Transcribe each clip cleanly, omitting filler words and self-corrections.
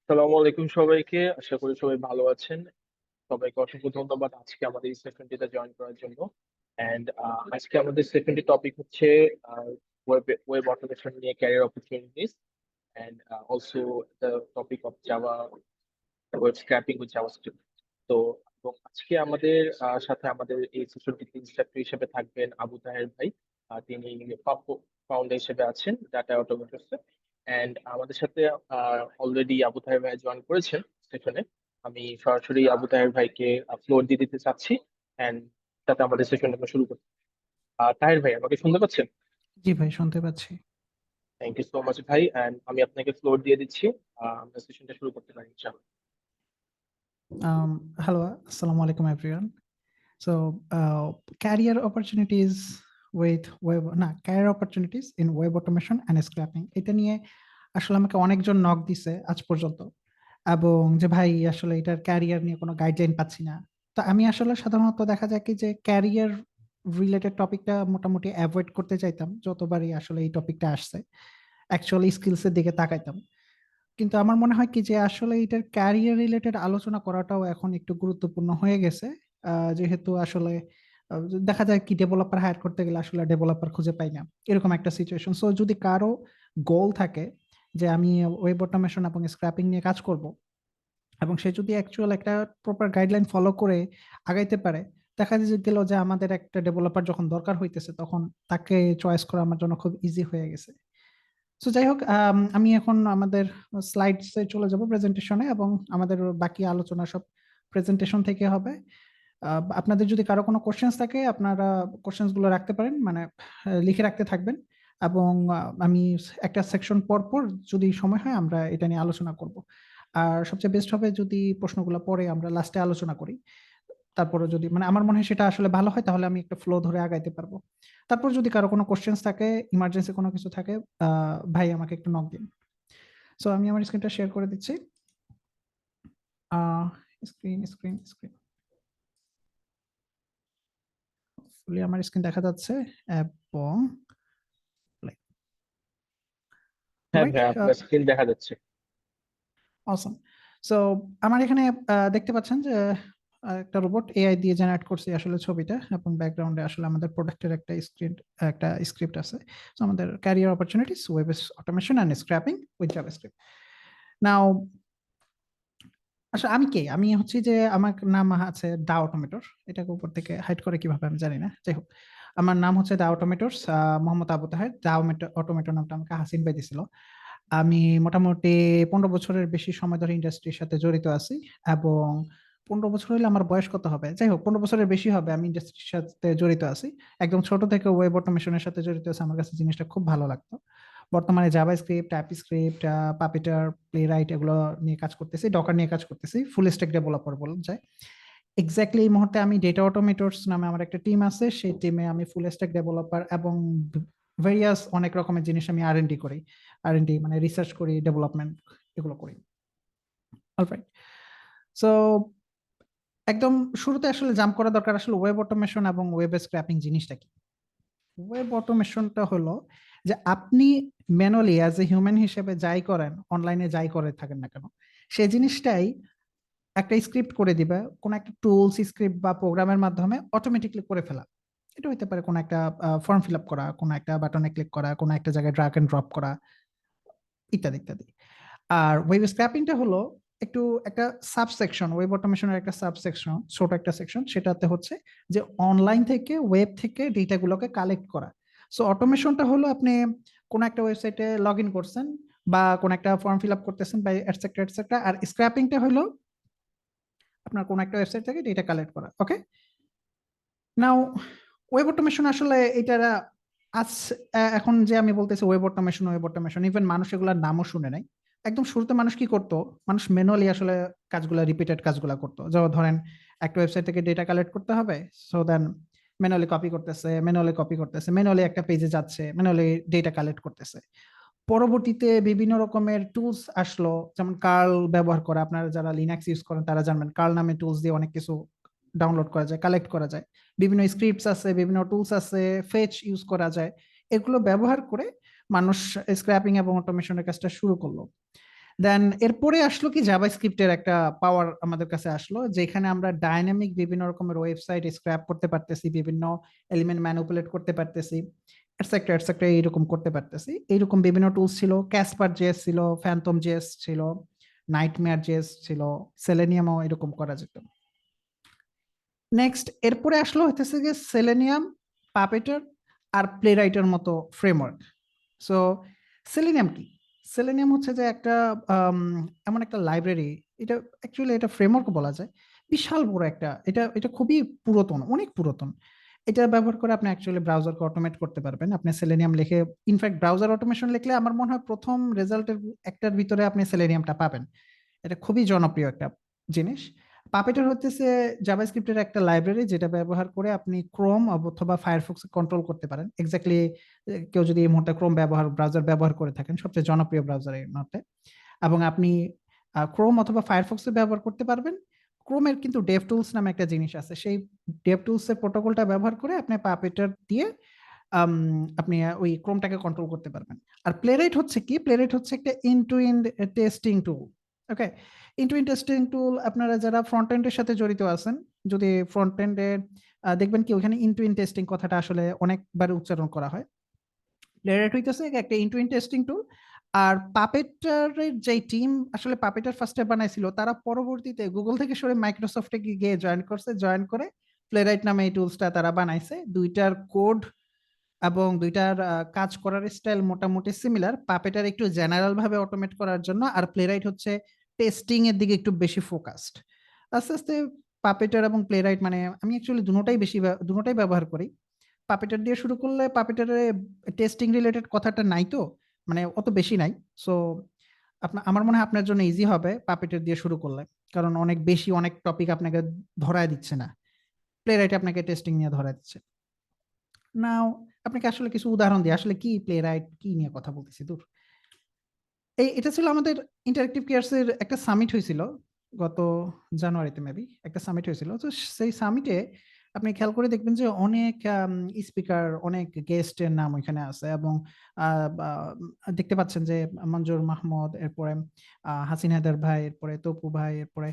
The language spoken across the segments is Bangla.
সালামু আলাইকুম সবাইকে, আশা করি সবাই ভালো আছেন। সবাইকে অসংখ্য ধন্যবাদ আজকে আমাদের এই সেশনটিতে জয়েন করার জন্য। এন্ড আজকে আমাদের সেশনটি টপিক হচ্ছে ওয়েব ওয়েব অটোমেশন নিয়ে career opportunities and also the topic of Java web scraping with JavaScript. তো এবং আজকে আমাদের সাথে আমাদের এই সেশনটিতে ইনস্ট্রাক্টর হিসেবে থাকবেন আবু তাহের ভাই। তিনি ফাউন্ডার হিসেবে আছেন ডাটা অটোমেটরস। এন্ড আমাদের সাথে অলরেডি আবু তাহের ভাই জয়েন করেছেন সেশনে। আমি সরাসরি আবু তাহের ভাইকে ফ্লোর দিয়ে দিতে চাচ্ছি। এন্ড সাথে আমাদের সেশনটা শুরু করছি। তাহের ভাই আমাকে শুনতে পাচ্ছেন? জি ভাই, শুনতে পাচ্ছি। থ্যাংক ইউ সো মাচ ভাই, এন্ড আমি আপনাকে ফ্লোর দিয়ে দিচ্ছি। আমরা সেশনটা শুরু করতে পারি ইনশাআল্লাহ। Um, Hello, assalamu alaikum everyone. So, career opportunities career opportunities in web automation and scrapping. এটা নিয়ে আসলে আমাকে অনেকজন নক দিছে আজ পর্যন্ত, এবং যে ভাই আসলে এটার ক্যারিয়ার নিয়ে কোনো গাইডলাইন পাচ্ছি না। তো আমি আসলে সাধারণত দেখা যায় কি যে ক্যারিয়ার রিলেটেড টপিকটা মোটামুটি অ্যাভয়েড করতে চাইতাম যতবারই আসলে এই টপিকটা আসছে, অ্যাকচুয়ালি স্কিলসের দিকে তাকাইতাম। কিন্তু আমার মনে হয় কি যে আসলে এটার ক্যারিয়ার রিলেটেড আলোচনা করাটাও এখন একটু গুরুত্বপূর্ণ হয়ে গেছে। যেহেতু আসলে দেখা যায় কি ডেভেলপার হায়ার করতে গেলে আসলে ডেভেলপার খুঁজে পাই না, এরকম একটা সিচুয়েশন। সো যদি কারো গোল থাকে যে আমি ওয়েব অটোমেশন এবং স্ক্র্যাপিং নিয়ে কাজ করব, এবং সে যদি অ্যাকচুয়াল একটা প্রপার গাইডলাইন ফলো করে আগাইতে পারে, দেখা যায় গেল যে আমাদের একটা ডেভেলপার যখন দরকার হইতেছে তখন তাকে চয়েস করা আমার জন্য খুব ইজি হয়ে গেছে। সো যাই হোক, আমি এখন আমাদের স্লাইডসে চলে যাব, প্রেজেন্টেশনে, এবং আমাদের বাকি আলোচনা সব প্রেজেন্টেশন থেকে হবে। আপনাদের যদি কারো কোনো কোশ্চেন্স থাকে আপনারা কোশ্চেন্স গুলো রাখতে পারেন, মানে লিখে রাখতে থাকবেন। এবং আমি একটা সেকশন পর পর যদি সময় হয় আমরা এটা নিয়ে আলোচনা করব। আর সবচেয়ে বেস্ট হবে যদি প্রশ্নগুলো পরে আমরা লাস্টে আলোচনা করি। তারপরে যদি মানে আমার মনে হয় সেটা আসলে ভালো হয়, তাহলে আমি একটা ফ্লো ধরে আগাইতে পারবো। তারপর যদি কারো কোনো কোশ্চেন্স থাকে, ইমার্জেন্সি কোনো কিছু থাকে, ভাই আমাকে একটু নক দিন। সো আমি আমার স্ক্রিনটা শেয়ার করে দিচ্ছি। স্ক্রিন স্ক্রিন স্ক্রিন ফুলি আমার স্ক্রিন দেখা যাচ্ছে, এবং হ্যাঁ রাইট। ভাই, আপনার স্ক্রিন দেখা যাচ্ছে। অসম। সো আমার এখানে দেখতে পাচ্ছেন যে একটা রোবট এআই দিয়ে জেনারেট করছে আসলে ছবিটা, এবং ব্যাকগ্রাউন্ডে আসলে আমাদের প্রোডাক্টের একটা স্ক্রিপ্ট আছে। সো আমাদের career opportunities web automation and scraping with JavaScript. Now আসলে আমি কে, আমি হচ্ছি যে আমার নাম আছে দা অটোমেটর। এটাকে উপর থেকে হাইড করে কিভাবে আমি জানি না, যাই হোক। আমার নাম হচ্ছে দা অটোমেটরস, মোহাম্মদ আবু তাহের। দা অটোমেটর নামটা আমাকে হাসিন ভাই দিছিল। আমি মোটামুটি 15 বছরের বেশি সময় ধরে ইন্ডাস্ট্রির সাথে জড়িত আছি। এবং 15 বছর হলে আমার বয়স কত হবে, যাই হোক 15 বছরের বেশি হবে আমি ইন্ডাস্ট্রির সাথে জড়িত আছি। একদম ছোট থেকে ওয়েব অটোমেশনের সাথে জড়িত আছে, আমার কাছে জিনিসটা খুব ভালো লাগতো। বর্তমানে জাভাস্ক্রিপ্ট, টাইপস্ক্রিপ্ট, পাপিটার, প্লেরাইট এগুলো নিয়ে কাজ করতেছি, ডকার নিয়ে কাজ করতেছি, ফুল স্ট্যাক ডেভেলপার বলা যায়। এক্স্যাক্টলি এই মুহূর্তে আমি ডেটা অটোমেটরস নামে আমার একটা টিম আছে, সেই টিমে আমি ফুল স্ট্যাক ডেভেলপার, এবং ভেরিয়াস অনেক রকমের জিনিস আমি আর&ডি করি। আর&ডি মানে রিসার্চ করি, ডেভেলপমেন্ট এগুলো করি। অলরাইট। সো একদম শুরুতে আসলে জাম্প করা দরকার, আসলে ওয়েব অটোমেশন এবং ওয়েব স্ক্র্যাপিং জিনিসটা কি। ওয়েব অটোমেশনটা হলো যে আপনি ম্যানুয়ালি অ্যাজ এ হিউম্যান হিসেবে যাই করেন, অনলাইনে যাই করে থাকেন না কেন, সেই জিনিসটাই একটা স্ক্রিপ্ট করে দিবে, কোন একটা টুলস স্ক্রিপ্ট বা প্রোগ্রামের মাধ্যমে অটোমেটিকলি করে ফেলা। এটা হতে পারে কোন একটা ফর্ম ফিল আপ করা, কোন একটা বাটনে ক্লিক করা, কোন একটা জায়গায় ড্রাগ এন্ড ড্রপ করা, ইত্যাদি ইত্যাদি। আর ওয়েব স্ক্র্যাপিংটা হলো একটু একটা সাবসেকশন, ওয়েব অটোমেশনের একটা সাবসেকশন, ছোট একটা সেকশন, সেটাতে হচ্ছে যে অনলাইন থেকে ওয়েব থেকে ডেটাগুলোকে কালেক্ট করা। সো অটোমেশনটা হলো আপনি কোন একটা ওয়েবসাইটে লগ ইন করছেন, বা কোন একটা ফর্ম ফিল আপ করতেছেন, বা এটসেট্রা এটসেট্রা। আর স্ক্র্যাপিংটা হলো আপনার কোন একটা ওয়েবসাইট থেকে ডেটা কালেক্ট করা। ওকে, নাও ওয়েব অটোমেশন আসলে এটা আজ এখন যে আমি বলতেছি web automation, web automation, even মানুষ এগুলোর নামও শুনে নাই। একদম শুরুতে মানুষ কি করতো, মানুষ ম্যানুয়ালি আসলে কাজগুলো, রিপিটেড কাজগুলো করতো। যেমন ধরেন একটা ওয়েবসাইট থেকে ডেটা কালেক্ট করতে হবে, সো দেন ম্যানুয়ালি কপি করতেছে, ম্যানুয়ালি কপি করতেছে, ম্যানুয়ালি একটা পেজে যাচ্ছে, ম্যানুয়ালি ডেটা কালেক্ট করতেছে। পরবর্তীতে বিভিন্ন রকমের টুলস আসলো, যেমন কার্ল ব্যবহার করা, আপনারা যারা লিনাক্স ইউজ করেন তারা জানবেন কার্ল নামে টুলস দিয়ে অনেক কিছু ডাউনলোড করা যায়, কালেক্ট করা যায়। বিভিন্ন স্ক্রিপ্টস আছে, বিভিন্ন টুলস আছে, ফেচ ইউজ করা যায়। এগুলো ব্যবহার করে মানুষ স্ক্র্যাপিং এবং অটোমেশনের কাজটা শুরু করলো। দেন এরপরে আসলো কি জাভাস্ক্রিপ্টের একটা পাওয়ার আমাদের কাছে আসলো, যেখানে আমরা ডাইনামিক বিভিন্ন রকমের ওয়েবসাইট স্ক্র্যাপ করতে পারতেছি, বিভিন্ন এলিমেন্ট ম্যানিপুলেট করতে পারতেছি, এটসেট্রা এটসেট্রা এইরকম করতে পারতেছি। এইরকম বিভিন্ন টুলস ছিল, ক্যাসপার জেএস ছিল, ফ্যান্টম জেএস ছিল, নাইটমেয়ার জেএস ছিল, সেলেনিয়ামও এরকম করা যেত। নেক্সট এরপরে আসলো হইতেছে যে সেলেনিয়াম, পাপেটার আর প্লেরাইটের মতো ফ্রেমওয়ার্ক। সো সেলেনিয়াম কি? সেলেনিয়াম হচ্ছে যে একটা এমন একটা লাইব্রেরি, এটা অ্যাকচুয়ালি এটা ফ্রেমওয়ার্ক বলা যায়, বিশাল বড় একটা, এটা খুবই পুরাতন, অনেক পুরাতন। এটা ব্যবহার করে আপনি অ্যাকচুয়ালি ব্রাউজারকে অটোমেট করতে পারবেন। আপনি সেলেনিয়াম লিখে, ইনফ্যাক্ট ব্রাউজার অটোমেশন লিখলে আমার মনে হয় প্রথম রেজাল্টের একটার ভিতরে আপনি সেলেনিয়ামটা পাবেন। এটা খুবই জনপ্রিয় একটা জিনিস। পাপেটার হচ্ছে জাভাস্ক্রিপ্টের একটা লাইব্রেরি, যেটা ব্যবহার করে আপনি ক্রোম অথবা ফায়ারফক্স কন্ট্রোল করতে পারেন। এক্স্যাক্টলি কেউ যদি এই মুহূর্তে ক্রোম ব্রাউজার ব্যবহার করে থাকেন, সবচেয়ে জনপ্রিয় ব্রাউজার এর মধ্যে, এবং আপনি ক্রোম অথবা ফায়ারফক্সে ব্যবহার করতে পারবেন। ক্রোমের কিন্তু ডেভ টুলস নামে একটা জিনিস আছে, সেই ডেভ টুলস এর প্রোটোকলটা ব্যবহার করে আপনি পাপেটার দিয়ে আম, আপনি ওই ক্রোমটাকে কন্ট্রোল করতে পারবেন। আর প্লেরাইট হচ্ছে কি? প্লেরাইট হচ্ছে একটা end to end testing tool. Okay, end to end testing tool, আপনারা যারা ফ্রন্ট এন্ডের সাথে জড়িত আছেন, যদি ফ্রন্ট এন্ডে দেখবেন কি ওখানে এন্ড টু এন্ড টেস্টিং কথাটা আসলে অনেকবার উচ্চারণ করা হয়। প্লেরাইট হইতেছে একটা end to end testing tool. আর পাপেটারের যে টিম আসলে পাপেটার ফার্স্টে বানাইছিল, তারা পরবর্তীতে গুগল থেকে সরে মাইক্রোসফটে গিয়ে জয়েন করছে, জয়েন করে প্লেরাইট নামে এই টুলসটা তারা বানাইছে। দুইটার কোড এবং দুইটার কাজ করার স্টাইল মোটামুটি সিমিলার। পাপেটার একটু জেনারেল ভাবে অটোমেট করার জন্য, আর প্লেরাইট হচ্ছে টেস্টিং এর দিকে একটু বেশি ফোকাসড। আস্তে আস্তে পাপেটার এবং প্লেরাইট, মানে আমি অ্যাকচুয়ালি দুটোটাই ব্যবহার করি। পাপেটার দিয়ে শুরু করলে পাপেটারে টেস্টিং রিলেটেড কথাটা নাই, তো মানে অত বেশি নাই। সো আমার মনে হয় আপনার জন্য ইজি হবে পাপেটার দিয়ে শুরু করলে, কারণ অনেক বেশি অনেক টপিক আপনাকে ধরায় দিচ্ছে না, প্লেরাইট আপনাকে টেস্টিং নিয়ে ধরায় দিচ্ছে। নাও আপনাকে আসলে কিছু উদাহরণ দিই, আসলে কি প্লেরাইট কি নিয়ে কথা বলতেছি দূর। এটা ছিল আমাদের ইন্টারেক্টিভ কেয়ার্স এর একটা সামিট হয়েছিল গত জানুয়ারিতে, মেবি একটা সামিট হয়েছিল। তো সেই সামিটে আপনি খেয়াল করে দেখবেন যে অনেক স্পিকার, অনেক গেস্টের নাম ওইখানে আছে, এবং দেখতে পাচ্ছেন যে মঞ্জুর মাহমুদ, এরপরে হাসিন হায়দার ভাই, এরপরে তপু ভাই, এরপরে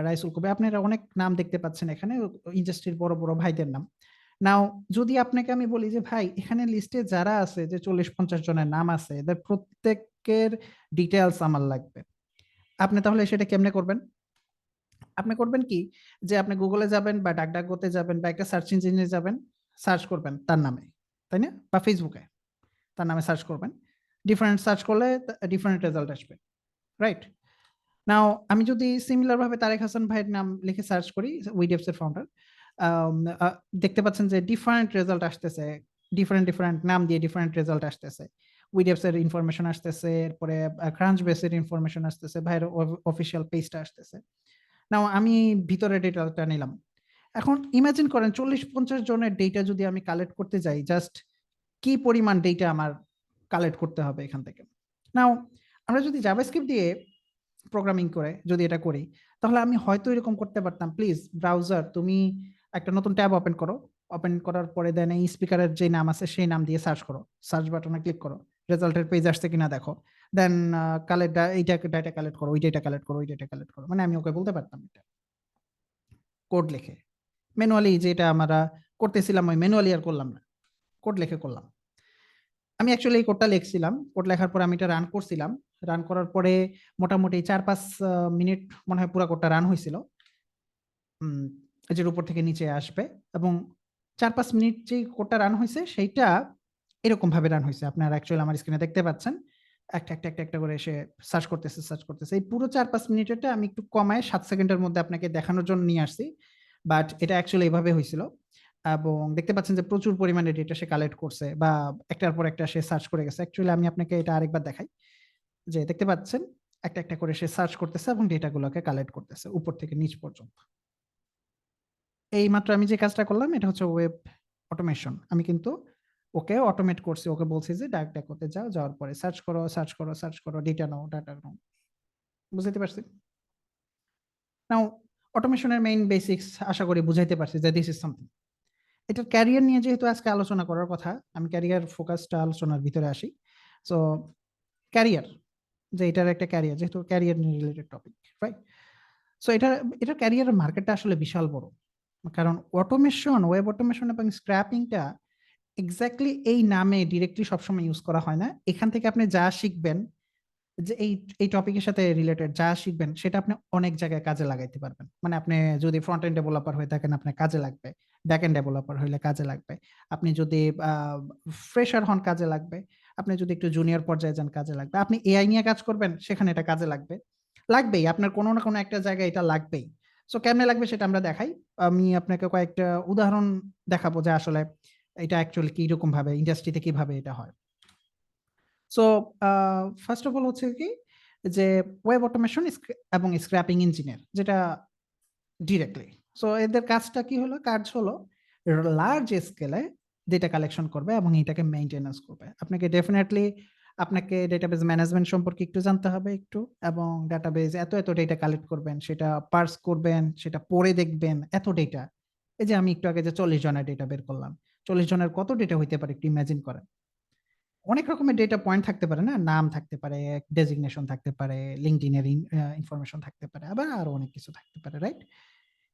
রাইসুল কবি, আপনারা অনেক নাম দেখতে পাচ্ছেন এখানে, ইন্ডাস্ট্রির বড় বড় ভাইদের নাম। নাও যদি আপনাকে আমি বলি যে ভাই এখানে লিস্টে যারা আছে, যে 40-50 জনের নাম আছে, এদের প্রত্যেকের ডিটেলস আমার লাগবে, আপনি তাহলে সেটা কেমনে করবেন? আপনি করবেন কি, যে আপনি গুগলে যাবেন বা ডাকডাকগোতে যাবেন বা একটা সার্চ ইঞ্জিনে যাবেন, সার্চ করবেন তার নামে, তাই না? বা ফেসবুকে তার নামে সার্চ করবেন, ডিফারেন্ট সার্চ করলে ডিফারেন্ট রেজাল্ট আসবে, রাইট? নাও আমি যদি সিমিলার ভাবে তারেক হাসান ভাইয়ের নাম লিখে সার্চ করি, উইডেপস এর ফাউন্ডার, দেখতে পাচ্ছেন যে ডিফারেন্ট রেজাল্ট আসতেছে, ডিফারেন্ট ডিফারেন্ট নাম দিয়ে ডিফারেন্ট রেজাল্ট আসতেছে। উইডেপস এর ইনফরমেশন আসতেছে, এরপরে ক্রাঞ্চ বেসের ইনফরমেশন আসতেছে, ভাইয়ের অফিসিয়াল পেজটা আসতেছে। নাও আমি ভিতরে ডেটাটা নিলাম। এখন ইমাজিন করেন 40-50 জনের ডেটা যদি আমি কালেক্ট করতে যাই, জাস্ট কি পরিমাণ ডেটা আমার কালেক্ট করতে হবে এখান থেকে। নাও আমরা যদি জাভাস্ক্রিপ্ট দিয়ে প্রোগ্রামিং করে যদি এটা করি, তাহলে আমি হয়তো এরকম করতে পারতাম, প্লিজ ব্রাউজার তুমি একটা নতুন ট্যাব ওপেন করো, ওপেন করার পরে দেন এই স্পিকারের যে নাম আছে সেই নাম দিয়ে সার্চ করো, সার্চ বাটনে ক্লিক করো, রেজাল্টের পেজ আসছে কিনা দেখো, দেন কালেক্ট এইটা ডাটা কালেক্ট করো, ওই ডেটা কালেক্ট করো, ওই ডেটা কালেক্ট করো, মানে আমি ওকে বলতে পারতাম এটা কোড লিখে। ম্যানুয়ালি যেটা আমরা করতেছিলাম, ওই ম্যানুয়ালি আর করলাম না, কোড লিখে করলাম। আমি অ্যাকচুয়ালি এই কোডটা লিখছিলাম, কোড লেখার পরে আমি এটা রান করছিলাম। রান করার পরে মোটামুটি 4-5 মিনিট মনে হয় পুরো কোডটা রান হয়েছিল, যে উপর থেকে নিচে আসবে, এবং 4-5 মিনিট যে কোডটা রান হয়েছে সেইটা এরকম ভাবে রান হয়েছে, আপনারা অ্যাকচুয়ালি আমার স্ক্রিনে দেখতে পাচ্ছেন, একটা একটা একটা একটা করে এসে সার্চ করতেছে সার্চ করতেছে। এই পুরো 4-5 মিনিটেরটা আমি একটু কমায় 7 সেকেন্ডের মধ্যে আপনাকে দেখানোর জন্য নিয়ে আসছি, বাট এটা অ্যাকচুয়ালি এভাবে হয়েছিল। এবং দেখতে পাচ্ছেন যে প্রচুর পরিমাণে ডেটা সে কালেক্ট করছে, বা একটার পর একটা সে সার্চ করে গেছে। অ্যাকচুয়ালি আমি আপনাকে এটা আরেকবার দেখাই, যে দেখতে পাচ্ছেন একটা একটা করে সে সার্চ করতেছে এবং ডেটাগুলোকে কালেক্ট করতেছে উপর থেকে নিচ পর্যন্ত। এই মাত্র আমি যে কাজটা করলাম এটা হচ্ছে ওয়েব অটোমেশন। আমি কিন্তু ওকে অটোমেট করছি, ওকে বলছি যে ডাক করতে যাও, যাওয়ার পরে সার্চ করো সার্চ করো সার্চ করো, ডেটা নাও ডাটা নাও। বুঝতে পারছি? নাও অটোমেশনের মেইন বেসিক্স আশা করি বুঝাইতে পারছি যে দিস ইজ সামথিং। এটার ক্যারিয়ার নিয়ে যেহেতু আজকে আলোচনা করার কথা, আমি ক্যারিয়ার ফোকাসটা আলোচনার ভিতরে আসি। সো ক্যারিয়ার, যে এটার একটা ক্যারিয়ার, যেহেতু career related topic, right? So এটার ক্যারিয়ারের মার্কেটটা আসলে বিশাল বড়। কারণ অটোমেশন, ওয়েব অটোমেশন এবং স্ক্র্যাপিংটা এক্স্যাক্টলি এই নামে ডিরেক্টলি সবসময় ইউজ করা হয় না। এখান থেকে আপনি যা শিখবেন, যে এই টপিকের সাথে রিলেটেড যা শিখবেন সেটা আপনি অনেক জায়গায় কাজে লাগাইতে পারবেন। মানে আপনি যদি ফ্রন্ট এন্ড ডেভেলপার হয়ে থাকেন আপনার কাজে লাগবে, ব্যাক এন্ড ডেভেলপার হইলে কাজে লাগবে, আপনি যদি ফ্রেশার হন কাজে লাগবে, আপনি যদি একটু জুনিয়র পর্যায়ে যান কাজে লাগবে, আপনি এআই নিয়ে কাজ করবেন সেখানে এটা কাজে লাগবে, লাগবেই, আপনার কোনো না কোনো একটা জায়গায় এটা লাগবেই। সো কেমনে লাগবে সেটা আমরা দেখাই। আমি আপনাকে কয়েকটা উদাহরণ দেখাবো যে আসলে এটা অ্যাকচুয়ালি কিরকম ভাবে ইন্ডাস্ট্রিতে কিভাবে এটা হয়। সো ফার্স্ট অফ অল হচ্ছে কি যে ওয়েব অটোমেশন এবং স্ক্র্যাপিং ইঞ্জিনিয়ার, যেটা ডিরেক্টলি, সো এদের কাজটা কি হলো, কাজ হলো লার্জ স্কেলে ডেটা কালেকশন করবে এবং এটাকে মেইনটেনেন্স করবে। আপনাকে ডেটাবেজ ম্যানেজমেন্ট সম্পর্কে একটু জানতে হবে একটু, এবং ডেটাবেজ এত এত ডেটা কালেক্ট করবেন, সেটা পার্স করবেন, সেটা পড়ে দেখবেন, এত ডেটা। এই যে আমি একটু আগে যে 40 জনের ডেটা বের করলাম, 40 জনের কত ডেটা হইতে পারে একটু ইমাজিন করেন। অনেক রকমের ডেটা পয়েন্ট থাকতে পারে না, নাম থাকতে পারে, ডেজিগনেশন থাকতে পারে, লিঙ্কডইন এর ইনফরমেশন থাকতে পারে, আবার আরো অনেক কিছু থাকতে পারে, রাইট?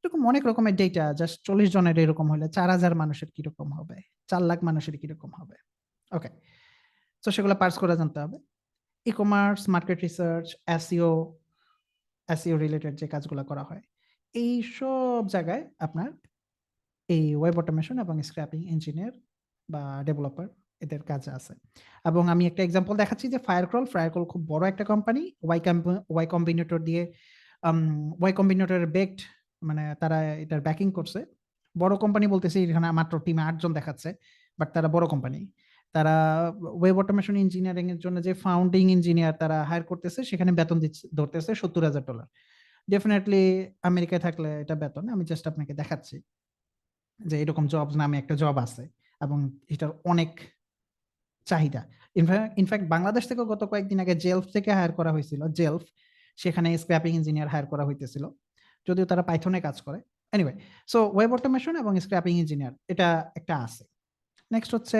এরকম অনেক রকমের ডেটা, জাস্ট 40 জনের এরকম হলে 4000 মানুষের কিরকম হবে, 4 লাখ মানুষের কিরকম হবে। ওকে, তো সেগুলো পার্স করে জানতে হবে। E commerce, market research, SEO related যে কাজগুলো করা হয়, এই সব জায়গায় আপনার এই ওয়েব অটোমেশন এবং স্ক্র্যাপিং ইঞ্জিনিয়ার বা ডেভেলপার এদের কাজ আছে। এবং আমি একটা এক্সাম্পল দেখাচ্ছি যে ফায়ারক্রল খুব বড় একটা কোম্পানি, ওয়াই কম্বিনেটর দিয়ে ওয়াই কম্বিনেটরের বেকড, মানে তারা এটার ব্যাকিং করছে। বড় কোম্পানি বলতেছি, এখানে মাত্র টিমে 8 জন দেখাচ্ছে, বাট তারা বড় কোম্পানি। তারা ওয়েব অটোমেশন ইঞ্জিনিয়ারিং এর জন্য যে ফাউন্ডিং ইঞ্জিনিয়ার তারা হায়ার করতেছে, সেখানে বেতন ধরতেছে $70,000। ডেফিনেটলি আমেরিকায় থাকলে এটা বেতন, আমি জাস্ট আপনাকে দেখাচ্ছি যে এরকম জবস নামে একটা জব আছে এবং এটার অনেক চাহিদা। ইনফ্যাক্ট বাংলাদেশ থেকে গত কয়েকদিন আগে জেলফ থেকে হায়ার করা হয়েছিল, সেখানে স্ক্র্যাপিং ইঞ্জিনিয়ার হায়ার করা হইতেছিল, যদিও তারা পাইথনে কাজ করে। এনিওয়ে, সো ওয়েব অটোমেশন এবং স্ক্র্যাপিং ইঞ্জিনিয়ার এটা একটা আছে। নেক্সট হচ্ছে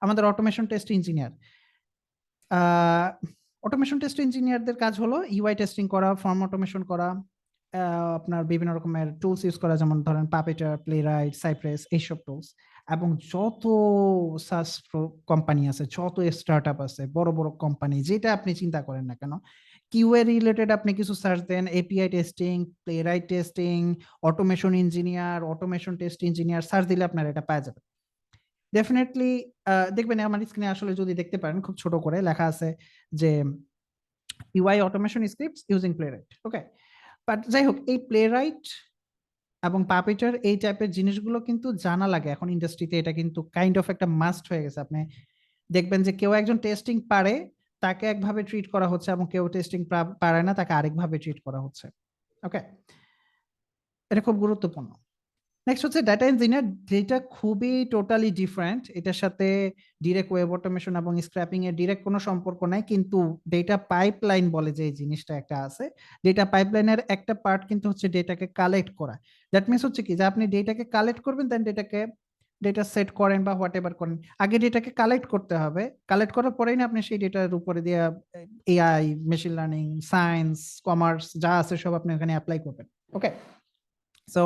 আমাদের automation test engineer. Automation test ইঞ্জিনিয়ারদের কাজ হলো ইউআই টেস্টিং করা, ফর্ম অটোমেশন করা, আপনার বিভিন্ন রকমের টুলস ইউজ করা, যেমন ধরেন পাপেটার, প্লেরাইট, সাইপ্রেস, এইসব টুলস। এবং যত সাস কোম্পানি আছে, যত স্টার্টআপ আছে, বড় বড় কোম্পানি, যেটা আপনি চিন্তা করেন না কেন, কিউএ রিলেটেড আপনি কিছু সার্চ দেন, API testing, Playwright testing, automation engineer, automation test engineer search দিলে আপনার এটা পাওয়া যাবে। ডেফিনেটলি দেখবেন আমার স্ক্রিনে আসলে যদি দেখতে পারেন, খুব ছোট করে লেখা আছে যে UI automation scripts using Playwright. Okay, but যাই হোক, এই প্লেরাইট এবং পাপেটার এই টাইপের জিনিসগুলো কিন্তু জানা লাগে এখন ইন্ডাস্ট্রিতে, এটা কিন্তু কাইন্ড অফ একটা মাস্ট হয়ে গেছে। আপনি দেখবেন যে কেউ একজন টেস্টিং পারে, তাকে একভাবে ট্রিট করা হচ্ছে, এবং কেউ টেস্টিং পারে না, তাকে আরেকভাবে ট্রিট করা হচ্ছে। ওকে, এটা খুব গুরুত্বপূর্ণ। নেক্সট হচ্ছে ডাটা ইঞ্জিনিয়ার, যেটা খুবই টোটালি ডিফারেন্ট। এটার সাথে ডিরেক্ট ওয়েব অটোমেশন এবং স্ক্র্যাপিং এর ডিরেক্ট কোনো সম্পর্ক নাই, কিন্তু ডেটা পাইপলাইন বলে যে জিনিসটা একটা আছে, ডেটা পাইপলাইনের একটা পার্ট কিন্তু হচ্ছে ডেটাকে কালেক্ট করা। দ্যাট মিনস হচ্ছে কি যে আপনি ডেটাকে কালেক্ট করবেন, দেন ডেটা সেট করেন বা হোয়াট এভার করেন, আগে ডেটাকে কালেক্ট করতে হবে। কালেক্ট করার পরেই না আপনি সেই ডেটার উপরে দিয়ে AI, machine learning, science, commerce যা আছে সব আপনি ওখানে অ্যাপ্লাই করবেন। ওকে, সো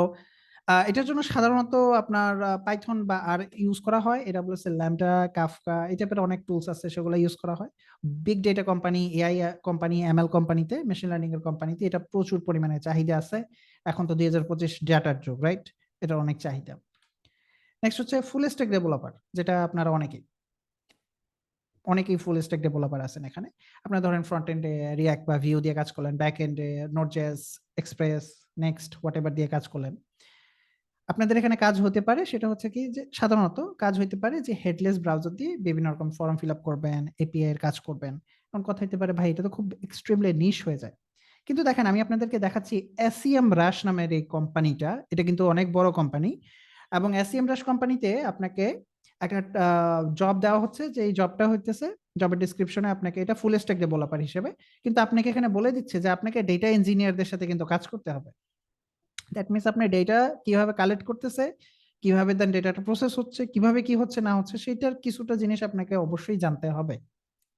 এটার জন্য সাধারণত আপনার পাইথন বা আর ইউজ করা হয়, এডব্লিউএস এর ল্যাম্বডা, কাফকা, এই টাইপের অনেক টুলস আছে, সেগুলো ইউজ করা হয়। Big data company, AI company, ML কোম্পানিতে, মেশিন লার্নিং এর কোম্পানিতে এটা প্রচুর পরিমাণে চাহিদা আছে। এখন তো 2025 ডাটার যুগ, রাইট? এটার অনেক চাহিদা। নেক্সট হচ্ছে ফুল স্ট্যাক ডেভেলপার, যেটা আপনারা অনেকেই ফুল স্ট্যাক ডেভেলপার আছেন এখানে। আপনারা ধরেন ফ্রন্ট এন্ডে রিঅ্যাক্ট বা ভিউ দিয়ে কাজ করলেন, ব্যাক এন্ডে NodeJS, Express, next whatever দিয়ে কাজ করলেন। আপনাদের এখানে কাজ হতে পারে সেটা হচ্ছে কি যে সাধারণত কাজ হইতে পারে যে হেডলেস ব্রাউজার দিয়ে বিভিন্ন রকম ফর্ম ফিল আপ করবেন, এপিআই এর কাজ করবেন। এখন কথা হতে পারে ভাই এটা তো খুব এক্সট্রিমলি নিশ হয়ে যায়। কিন্তু দেখেন আমি আপনাদেরকে দেখাচ্ছি এসইএম রাশ নামের এই কোম্পানিটা, এটা কিন্তু অনেক বড় কোম্পানি, এবং এসইএম রাশ কোম্পানিতে আপনাকে একটা জব দেওয়া হচ্ছে, যে এই জবটা হইতেছে, জবের ডিসক্রিপশনে আপনাকে এটা ফুল স্ট্যাক ডেভেলপার হিসেবে, কিন্তু আপনাকে এখানে বলে দিচ্ছে যে আপনাকে ডেটা ইঞ্জিনিয়ারদের সাথে কিন্তু কাজ করতে হবে। দ্যাট মিনস আপনি ডেটা কিভাবে কালেক্ট করতেছে, কিভাবে দেন ডেটাটা প্রসেস হচ্ছে, কিভাবে কি হচ্ছে না হচ্ছে, সেটার কিছুটা জিনিস আপনাকে অবশ্যই জানতে হবে।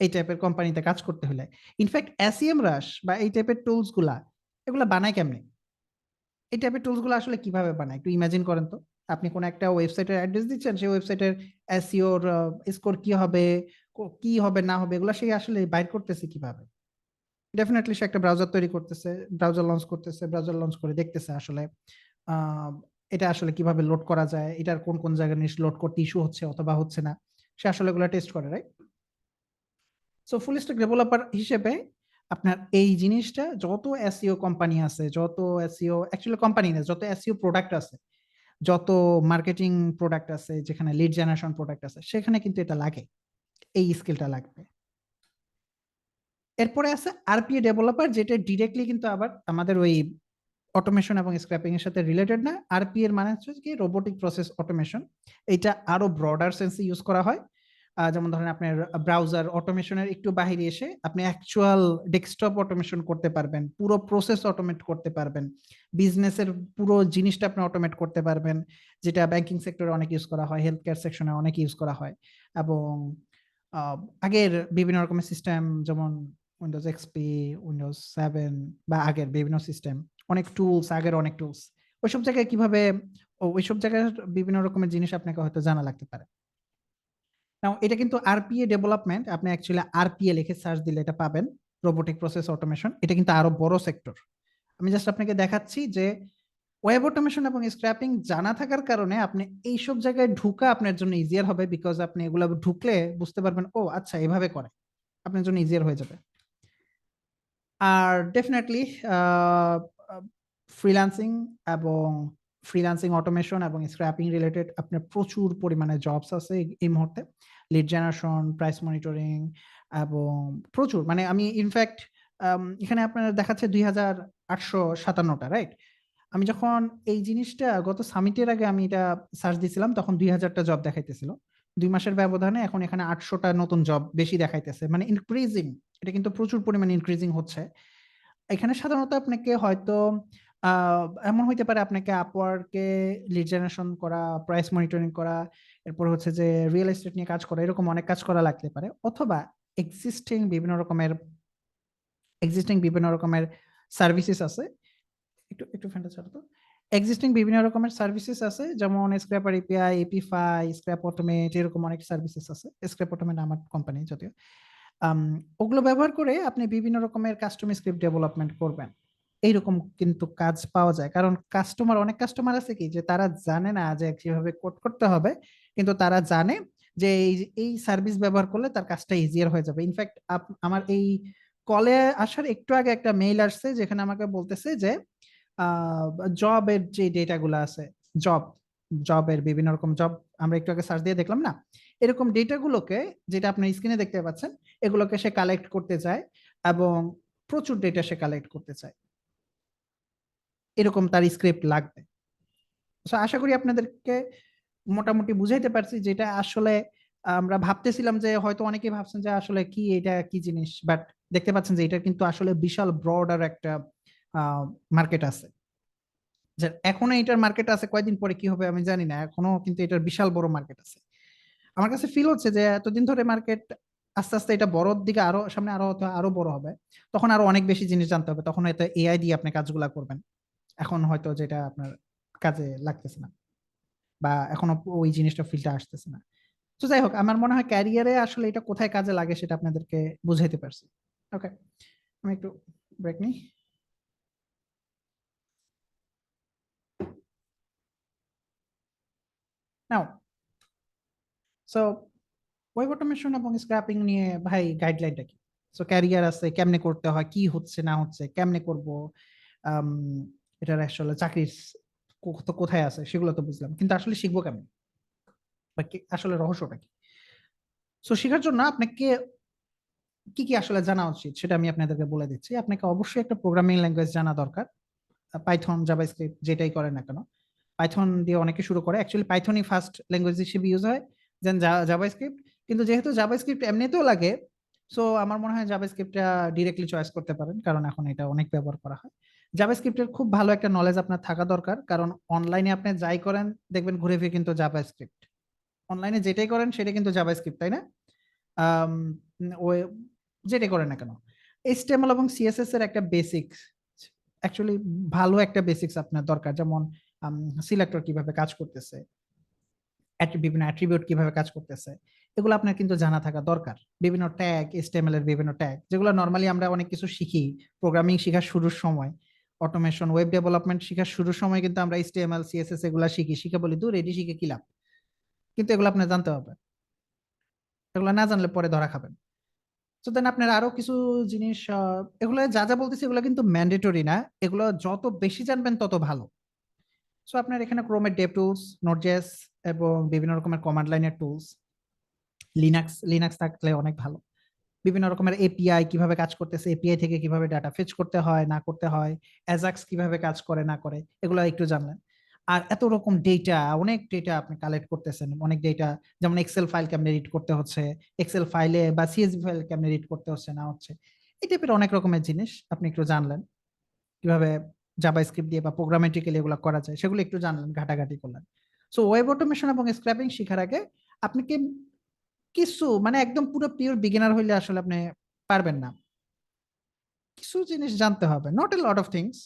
এই টাইপের কোম্পানিতে কাজ করতে হলে। ইনফ্যাক্ট এসইএম রাশ বা এই টাইপের টুলস গুলা এগুলা বানায় কেমনে? এই টাইপের টুলস গুলো আসলে কিভাবে বানায় একটু ইমাজিন করেন তো। আপনি কোন একটা ওয়েবসাইটের অ্যাড্রেস দিচ্ছেন, সেই ওয়েবসাইটের এসইওর স্কোর কি হবে, কি হবে না হবে, এগুলো সে আসলে বাইর করতেছে কিভাবে? ডেফিনেটলি সে একটা ব্রাউজার তৈরি করতেছে, ব্রাউজার লঞ্চ করতেছে, ব্রাউজার লঞ্চ করে দেখতেছে আসলে আহ, এটা আসলে কিভাবে লোড করা যায়, এটার কোন কোন জায়গায় জিনিস লোড করতে ইস্যু হচ্ছে অথবা হচ্ছে না, সে আসলে এগুলো টেস্ট করে, right? So full stack developer হিসেবে আপনার এই জিনিসটা, যত এসইও কোম্পানি আছে, যত এসইও অ্যাকচুয়ালি কোম্পানি না, যত এসইও প্রোডাক্ট আছে, যত মার্কেটিং প্রোডাক্ট আছে, যেখানে লিড জেনারেশন প্রোডাক্ট আছে, সেখানে কিন্তু এটা লাগে, এই স্কিলটা লাগবে। এরপরে আছে আরপিএ ডেভেলপার, যেটা ডিরেক্টলি কিন্তু আবার আমাদের ওই অটোমেশন এবং স্ক্র্যাপিং এর সাথে রিলেটেড না। আরপি এর মানে হচ্ছে কি রোবোটিক প্রসেস অটোমেশন। এটা আরো ব্রডার সেন্সে ইউজ করা হয়। যেমন ধরেন আপনার ব্রাউজার অটোমেশনের একটু বাইরে এসে আপনি অ্যাকচুয়াল ডেস্কটপ অটোমেশন করতে পারবেন, পুরো প্রসেস অটোমেট করতে পারবেন, বিজনেসের পুরো জিনিসটা আপনি অটোমেট করতে পারবেন, যেটা ব্যাংকিং সেক্টরে অনেক ইউজ করা হয়, হেলথ কেয়ার সেকশনে অনেক ইউজ করা হয়। এবং আগের বিভিন্ন রকমের সিস্টেম, যেমন উইন্ডোজ এক্সপি, উইন্ডোজ 7 বা আগের বিভিন্ন সিস্টেম, অনেক টুলস, আগের অনেক টুলস, ওইসব জায়গায় কিভাবে, ওইসব জায়গায় বিভিন্ন রকমের জিনিস আপনাকে হয়তো জানা লাগতে পারে। নাও এটা কিন্তু আরপিএ ডেভেলপমেন্ট, আপনি অ্যাকচুয়ালি আরপিএ লিখে সার্চ দিলে এটা পাবেন, রোবোটিক প্রসেস অটোমেশন। এটা কিন্তু আরো বড় সেক্টর। আমি জাস্ট আপনাকে দেখাচ্ছি যে ওয়েব অটোমেশন এবং স্ক্র্যাপিং জানা থাকার কারণে আপনি এইসব জায়গায় ঢুকা আপনার জন্য ইজিয়ার হবে, বিকজ আপনি এগুলো ঢুকলে বুঝতে পারবেন, ও আচ্ছা এভাবে করে, আপনার জন্য ইজিয়ার হয়ে যাবে। আর ডেফিনেটলি ফ্রিল্যান্সিং এবং ফ্রিল্যান্সিং অটোমেশন এবং স্ক্র্যাপিং রিলেটেড আপনার প্রচুর পরিমাণে জবস আছে এই মুহূর্তে। লিড জেনারেশন, প্রাইস মনিটরিং এবং প্রচুর, মানে আমি ইনফ্যাক্ট এখানে আপনার দেখাচ্ছে 2857টা, রাইট? আমি যখন এই জিনিসটা গত সামিটের আগে আমি এটা সার্চ দিছিলাম, তখন 2000টা জব দেখাইতেছিল। 2 মাসের ব্যবধানে এখন এখানে 800টা নতুন জব বেশি দেখাইতেছে, মানে ইনক্রিজিং। এটা কিন্তু প্রচুর পরিমাণে ইনক্রিজিং হচ্ছে। এখানে সাধারণত আপনাকে হয়তো এমন হইতে পারে আপনাকে আপওয়ার্কে লিড জেনারেশন করা, প্রাইস মনিটরিং করা, এরপর হচ্ছে যে রিয়েল এস্টেট নিয়ে কাজ করা, এরকম অনেক কাজ করা লাগতে পারে। অথবা এক্সিস্টিং বিভিন্ন রকমের সার্ভিসেস আছে, একটু একটু ফ্যানটা ছাড়ো তো। এক্সিস্টিং বিভিন্ন রকমের সার্ভিসেস আছে, যেমন স্ক্র্যাপার এপিআই, এপিফাই, স্ক্র্যাপ অটোমেট, এরকম অনেক সার্ভিসেস আছে। স্ক্র্যাপ অটোমেট আমার কোম্পানি যদিও। ওগুলো ব্যবহার করে আপনি বিভিন্ন রকমের কাস্টম স্ক্রিপ্ট ডেভেলপমেন্ট করবেন। এইরকম কিন্তু কাজ পাওয়া যায়, কারণ অনেক কাস্টমার আছে কি, যে তারা জানে না যে কিভাবে কোড করতে হবে, কিন্তু তারা জানে যে এই সার্ভিস ব্যবহার করলে তার কাজটা ইজিয়ার হয়ে যাবে। ইনফ্যাক্ট আমার এই কলে আসার একটু আগে একটা মেইল আসছে, যেখানে আমাকে বলতেছে যে জবের যে ডেটাগুলো আছে, জব জবের বিভিন্ন রকম জব, আমরা একটু আগে সার্চ দিয়ে দেখলাম না, এরকম ডেটাগুলোকে, যেটা আপনি স্ক্রিনে দেখতে পাচ্ছেন, এগুলোকে সে কালেক্ট করতে চায় এবং প্রচুর ডেটা সে কালেক্ট করতে চায়। এরকম তার স্ক্রিপ্ট লাগবে। তো আশা করি আপনাদেরকে মোটামুটি বুঝাইতে পারছি, যেটা আসলে আমরা ভাবতেছিলাম যে হয়তো অনেকেই ভাবছেন যে আসলে কি এটা কি জিনিস, বাট দেখতে পাচ্ছেন যে এটা কিন্তু আসলে বিশাল ব্রডার একটা মার্কেট আছে। যে এখনো এটার মার্কেট আছে, কয়দিন পরে কি হবে আমি জানি না, এখনো কিন্তু এটার বিশাল বড় মার্কেট আছে। আমার কাছে ফিল হচ্ছে যে এতদিন ধরে মার্কেট, আস্তে আস্তে এটা বড়র দিকে আরো সামনে আরো হয়তো আরো বড় হবে, তখন আরো অনেক বেশি জিনিস জানতে হবে, তখন হয়তো এআই দিয়ে আপনি কাজগুলা করবেন। এখন হয়তো যেটা আপনার কাজে লাগতেছে না, বা এখনো ওই জিনিসটা ফিল্ডে আসতেছে না। তো যাই হোক, আমার মনে হয় ক্যারিয়ারে আসলে এটা কোথায় কাজে লাগে সেটা আপনাদেরকে বুঝাইতে পারছি। ওকে, আমি একটু ব্রেক নিই। নাও, সো ওয়েব অটোমেশন এবং স্ক্র্যাপিং নিয়ে ভাই গাইডলাইনটা কি? সো ক্যারিয়ার আছে, কেমনে করতে হয়, কি হচ্ছে না হচ্ছে, কেমনে করব, আম, এটার আসলে চাকরির তো কোথায় আছে সেগুলো তো বুঝলাম, কিন্তু আসলে শিখবো কেমন, বা আসলে রহস্যটা কি? সো শেখার জন্য আপনাকে কি কি আসলে জানা উচিত সেটা আমি আপনাদেরকে বলে দিচ্ছি। আপনাকে অবশ্যই একটা প্রোগ্রামিং ল্যাঙ্গুয়েজ জানা দরকার, পাইথন, জাভাস্ক্রিপ্ট, যেটাই করেন না কেন। পাইথন দিয়ে অনেকে শুরু করে, অ্যাকচুয়ালি পাইথনই ফার্স্ট ল্যাঙ্গুয়েজ হিসেবে ইউজ হয়, দেন জাভাস্ক্রিপ্ট। কিন্তু যেহেতু জাভাস্ক্রিপ্ট এমনিতেও লাগে, সো আমার মনে হয় জাভাস্ক্রিপ্টটা ডিরেক্টলি চয়েস করতে পারেন, কারণ এখন এটা অনেক ব্যবহার করা হয়। জাভাস্ক্রিপ্টের খুব ভালো একটা নলেজ আপনার থাকা দরকার, কারণ অনলাইনে আপনি যাই করেন দেখবেন ঘুরে ফিরে কিন্তু জাভাস্ক্রিপ্ট, অনলাইনে যেটাই করেন সেটা কিন্তু জাভাস্ক্রিপ্ট, তাই না? ওই যেটা করে না কেন, HTML এবং CSS এর একটা বেসিক্স, অ্যাকচুয়ালি ভালো একটা বেসিক্স আপনার দরকার, যেমন সিলেক্টর কিভাবে কাজ করতেছে, বিভিন্ন অ্যাট্রিবিউট কিভাবে কাজ করতেছে, এগুলো আপনার কিন্তু জানা থাকা দরকার। বিভিন্ন ট্যাগ, HTML এর বিভিন্ন ট্যাগ, যেগুলো নর্মালি আমরা অনেক কিছু শিখি প্রোগ্রামিং শেখার শুরুর সময়, অটোমেশন, ওয়েব ডেভেলপমেন্ট শেখার শুরুর সময় কিন্তু আমরা HTML CSS এগুলা শিখি, শিখে বলি দূর এটি শিখে কি লাভ, কিন্তু এগুলো আপনার জানতে হবে, এগুলো না জানলে পরে ধরা খাবেন। তো দেন আপনার আরো কিছু জিনিস, এগুলো যা যা বলতেছি এগুলো কিন্তু ম্যান্ডেটরি না, এগুলো যত বেশি জানবেন তত ভালো। সো আপনার এখানে ক্রোমের ডেভ টুলস, নোটজেস এবং বিভিন্ন রকমের কমান্ড লাইনের টুলস, লিনাক্স থাকলে অনেক ভালো। বিভিন্ন রকমের এপিআই কিভাবে কাজ করতেছে, এপিআই থেকে কিভাবে ডাটা ফেচ করতে হয় না করতে হয়, অ্যাজাক্স কিভাবে কাজ করে না করে, এগুলো একটু জানলেন। আর এত রকম ডেটা, অনেক ডেটা আপনি কালেক্ট করতেছেন, অনেক ডেটা, যেমন এক্সেল ফাইল কেমনে রিড করতে হচ্ছে, এক্সেল ফাইলে বা সিএসভি ফাইল কেমনে রিড করতে হচ্ছে না হচ্ছে, এই টাইপের অনেক রকমের জিনিস আপনি একটু জানলেন। কিভাবে জাভাস্ক্রিপ্ট দিয়ে বা প্রোগ্রামেটিক্যালি এগুলো করা যায় সেগুলো একটু জানলেন, ঘাটাঘাটি করলেন। সো ওয়েব অটোমেশন এবং স্ক্র্যাপিং শেখার আগে আপনি কি কিছু, মানে একদম পুরো পিওর বিগিনার হইলে আসলে আপনি পারবেন না, কিছু জিনিস জানতে হবে, not a lot of things,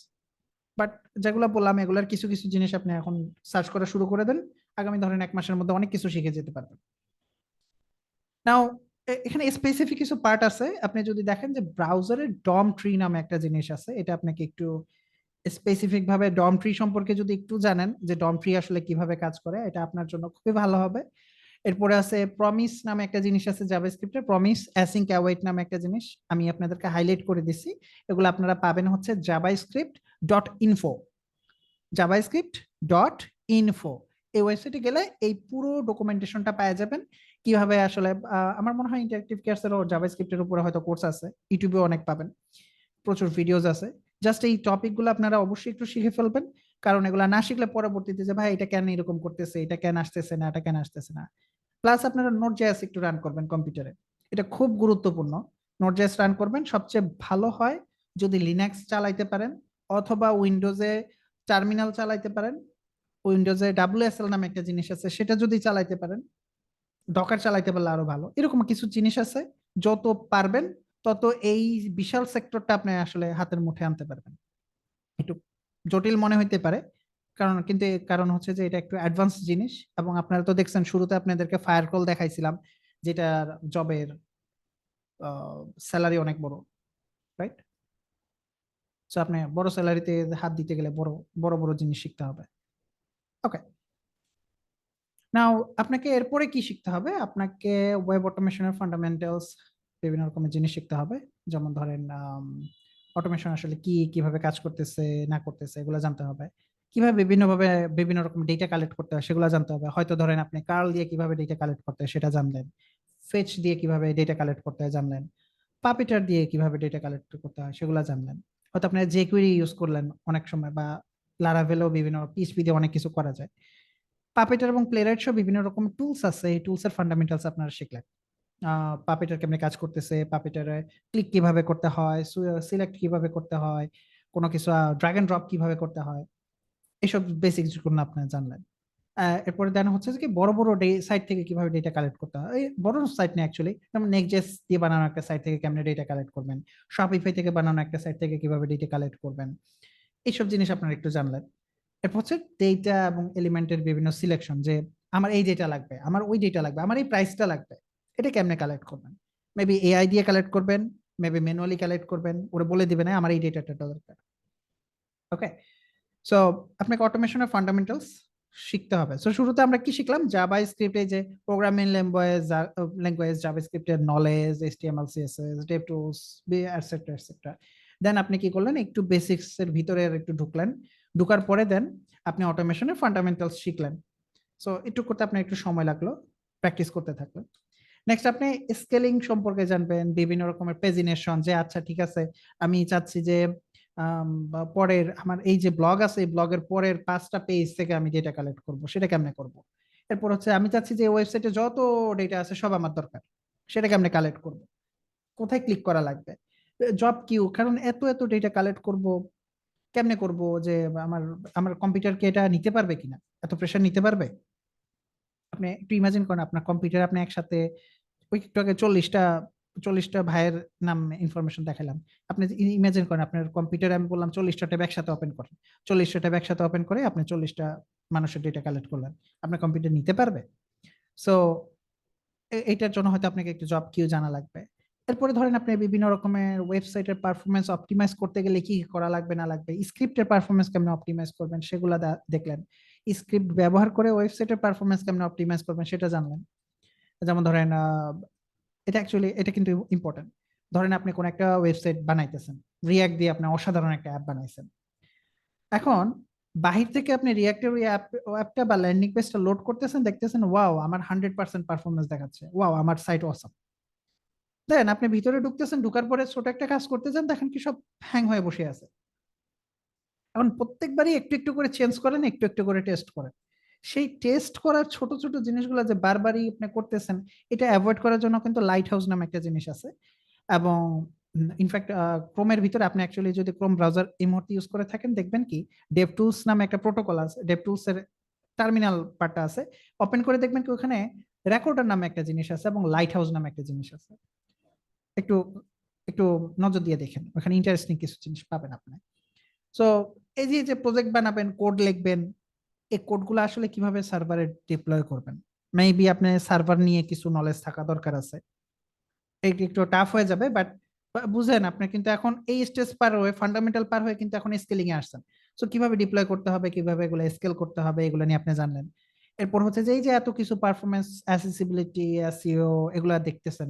but যেগুলো বললাম এগুলার কিছু কিছু জিনিস আপনি এখন সার্চ করা শুরু করে দেন, আগামী ধরেন 1 মাসের মধ্যে অনেক কিছু শিখে যেতে পারবেন। নাও এখানে স্পেসিফিক কিছু পার্ট আছে, আপনি যদি দেখেন যে ব্রাউজারে ডম ট্রি নামে একটা জিনিস আছে, এটা আপনাকে একটু স্পেসিফিক ভাবে ডম ট্রি সম্পর্কে যদি একটু জানেন যে ডম ট্রি আসলে কিভাবে কাজ করে, এটা আপনার জন্য খুবই ভালো হবে। এরপরে আছে প্রমিস নামে একটা জিনিস আছে জাভাস্ক্রিপ্টে, প্রমিস অ্যাসিঙ্ক অ্যাওয়েট নামে একটা জিনিস আমি আপনাদেরকে হাইলাইট করে দিছি, এগুলো আপনারা পাবেন হচ্ছে javascript.info, javascript.info, এই ওয়েবসাইটে গেলে এই পুরো ডকুমেন্টেশনটা পাওয়া যাবেন। কিভাবে আসলে আমার মনে হয় ইন্টারেক্টিভ কেয়ার্সেরও জাভাস্ক্রিপ্টের উপরে হয়তো কোর্স আছে, ইউটিউবে অনেক পাবেন, প্রচুর ভিডিওস আছে। জাস্ট এই টপিকগুলো আপনারা অবশ্যই একটু শিখে ফেলবেন, কারণ এগুলো না শিখলে পরবর্তীতে যে ভাই এটা কেন এরকম করতেছে, এটা কেন আসতেছে না, এটা কেন আসতেছে না। প্লাস আপনারা নোট জেএস একটু রান করবেন কম্পিউটারে, এটা খুব গুরুত্বপূর্ণ। নোট জেএস রান করবেন, সবচেয়ে ভালো হয় যদি লিনাক্স চালাইতে পারেন অথবা উইন্ডোজে টার্মিনাল চালাইতে পারেন, উইন্ডোজে WSL নামে একটা জিনিস আছে সেটা যদি চালাইতে পারেন, ডকার চালাইতে পারলে আরো ভালো, এরকম কিছু জিনিস আছে। যত পারবেন তত এই বিশাল সেক্টরটা আপনি আসলে হাতের মুঠে আনতে পারবেন। একটু জটিল মনে হইতে পারে, কিন্তু কারণ হচ্ছে যে এটা একটু অ্যাডভান্স জিনিস, এবং আপনারা তো দেখছেন শুরুতে আপনাদেরকে ফায়ারকল দেখাইছিলাম, যেটা জবের স্যালারি অনেক বড়, রাইট? সো আপনি বড় স্যালারিতে হাত দিতে গেলে বড় বড় বড় জিনিস শিখতে হবে। ওকে, নাও আপনাকে এরপরে কি শিখতে হবে, আপনাকে ওয়েব অটোমেশনের ফান্ডামেন্টালস, বিভিন্ন রকমের জিনিস শিখতে হবে। যেমন ধরেন অটোমেশন আসলে কি, কিভাবে কাজ করতেছে না করতেছে এগুলো জানতে হবে। কিভাবে বিভিন্নভাবে বিভিন্ন রকম ডেটা কালেক্ট করতে হয় সেগুলো জানতে হবে। হয়তো ধরেন আপনি কার্ল দিয়ে কিভাবে ডেটা কালেক্ট করতে হয় সেটা জানলেন, ফেচ দিয়ে কিভাবে ডেটা কালেক্ট করতে হয় জানলেন, পাপিটার দিয়ে কিভাবে ডেটা কালেক্ট করতে হয় সেগুলো জানলেন। হয়তো আপনি জেকুয়েরি ইউজ করলেন অনেক সময়, বা লারাভেলও বিভিন্ন পিএইচপি দিয়ে অনেক কিছু করা যায়। পাপেটার এবং প্লেরাইট সহ বিভিন্ন রকম টুলস আছে, এই টুলস এর ফান্ডামেন্টালস আপনারা শিখলেন। পাপেটার কেমনে কাজ করতেছে, পাপেটারে ক্লিক কিভাবে করতে হয়, সিলেক্ট কিভাবে করতে হয়, কোনো কিছু ড্র্যাগ এন্ড ড্রপ কিভাবে করতে হয়, এইসব বেসিক্স গুলো আপনারা জানলেন। এরপরে দেন হচ্ছে যে কি বড় বড় সাইট থেকে কিভাবে ডেটা কালেক্ট করতে হয়, এই বড় সাইট না অ্যাকচুয়ালি, যেমন নেক্সট.জেএস দিয়ে বানানো একটা সাইট থেকে কেমনে ডেটা কালেক্ট করবেন, শপিফাই থেকে বানানো একটা সাইট থেকে কিভাবে ডেটা কালেক্ট করবেন, এইসব জিনিস আপনারা একটু জানলেন। এরপর হচ্ছে ডেটা এবং এলিমেন্টের বিভিন্ন সিলেকশন, যে আমার এই ডেটা লাগবে, আমার ওই ডেটা লাগবে, আমার এই প্রাইসটা লাগবে, এটা কেমনে কালেক্ট করবেন, মেবি এআই দিয়ে কালেক্ট করবেন, মেবি ম্যানুয়ালি কালেক্ট করবেন, ওরা বলে দিবে না আমার এই ডেটাটা দরকার। ওকে, সো আপনাকে অটোমেশনের ফান্ডামেন্টালস শিখতে হবে। সো শুরুতে আমরা কি শিখলাম, জাভা স্ক্রিপ্টে যে প্রোগ্রামিং ল্যাঙ্গুয়েজ জাভাস্ক্রিপ্টের knowledge, HTML CSS dev tools etcetera etcetera. Then আপনি কি করলেন, একটু বেসিক্স এর ভিতরে আর একটু ঢুকলেন, ঢুকার পরে দেন আপনি অটোমেশনের ফান্ডামেন্টালস শিখলেন। সো একটু করতে আপনার একটু সময় লাগলো, প্র্যাকটিস করতে থাকলেন। নেক্সট আপনি স্কেলিং সম্পর্কে জানবেন, বিভিন্ন রকমের পেজিনেশন, যে আচ্ছা ঠিক আছে আমি চাচ্ছি যে বা পরের আমার এই যে ব্লগ আছে এই ব্লগের পরের 5টা পেজ থেকে আমি ডেটা কালেক্ট করব, সেটা কেমনে করব। এরপর হচ্ছে আমি চাচ্ছি যে ওয়েবসাইটে যত ডেটা আছে সব আমার দরকার, সেটা কেমনে কালেক্ট করব, কোথায় ক্লিক করা লাগবে, জব কিউ, কারণ এত এত ডেটা কালেক্ট করব, কেমনে করব, যে আমার আমার কম্পিউটার কি এটা নিতে পারবে কিনা, এত প্রেশার নিতে পারবে। আপনি একটু ইমাজিন করেন আপনার কম্পিউটার আপনি একসাথে ওই একটু আগে 40টা ভাইয়ের নাম ইনফরমেশন দেখালাম। আপনি ইমাজিন করেন আপনার কম্পিউটারে আমি বললাম 40টা ট্যাব একসাথে ওপেন করেন, 40টা ট্যাব একসাথে ওপেন করে আপনি 40টা মানুষের ডেটা কালেক্ট করলেন, আপনার কম্পিউটার নিতে পারবে? সো এটার জন্য হয়তো আপনাকে একটু জব কিউ জানা লাগবে। এরপরে ধরেন আপনি বিভিন্ন রকমের ওয়েবসাইটের পারফরমেন্স অপটিমাইজ করতে গেলে কি করা লাগবে না লাগবে, স্ক্রিপ্টের পারফরমেন্স কেমন অপটিমাইজ করবেন সেগুলো দেখলেন, স্ক্রিপ্ট ব্যবহার করে ওয়েবসাইটের পারফরমেন্স কেমন অপটিমাইজ করবেন সেটা জানলেন। যেমন ধরেন এটা কিন্তু ইম্পর্টেন্ট। ধরেন আপনি কোন একটা ওয়েবসাইট বানাইতেছেন, রিয়াক্ট দিয়ে আপনি অসাধারণ একটা অ্যাপ বানাইছেন। এখন বাহির থেকে আপনি রিয়াক্টের ওই অ্যাপটা বা ল্যান্ডিং পেজটা লোড করতেছেন, দেখতেছেন ওয়াও আমার 100% পারফরমেন্স দেখাচ্ছে, ওয়াও আমার সাইট অসাম। দেন আপনি ভিতরে ঢুকতেছেন, ঢুকার পরে ছোট একটা কাজ করতেছেন, দেখেন কি সব হ্যাং হয়ে বসে আছে। এখন প্রত্যেকবারই একটু একটু করে চেঞ্জ করেন, একটু একটু করে টেস্ট করেন। সেই টেস্ট করার ছোট ছোট জিনিসগুলো যে বারবারই আপনি করতেছেন, এটা অ্যাভয়েড করার জন্য কিন্তু লাইট হাউস নামে একটা জিনিস আছে। এবং ইনফ্যাক্ট ক্রোমের ভিতরে আপনি অ্যাকচুয়ালি যদি ক্রোম ব্রাউজার এই মুহূর্তে ইউজ করে থাকেন, দেখবেন কি ডেভ টুলস নামে একটা প্রোটোকল আছে, ডেভ টুলস এর টার্মিনাল পার্টটা আছে, ওপেন করে দেখবেন কি ওখানে রেকর্ডার নামে একটা জিনিস আছে এবং লাইট হাউস নামে একটা জিনিস আছে। একটু একটু নজর দিয়ে দেখেন, ওখানে ইন্টারেস্টিং কিছু জিনিস পাবেন আপনি। সো এই যে প্রজেক্ট বানাবেন, কোড লিখবেন, এই কোডগুলো আসলে কিভাবে সার্ভারে ডিপ্লয় করবেন, মেবি আপনি সার্ভার নিয়ে কিছু নলেজ থাকা দরকার আছে। একটু টাফ হয়ে যাবে, বাট বুঝেন আপনি কিন্তু এখন এই স্টেজ পার হয়ে, ফান্ডামেন্টাল পার হয়ে কিন্তু এখন স্কেলিং এ আসছেন। সো কিভাবে ডিপ্লয় করতে হবে, কিভাবে এগুলো স্কেল করতে হবে, এগুলো নিয়ে আপনি জানলেন। এরপর হচ্ছে যে এই যে এত কিছু পারফরমেন্স, অ্যাসেসিবিলিটি, এসইও এগুলো দেখতেছেন,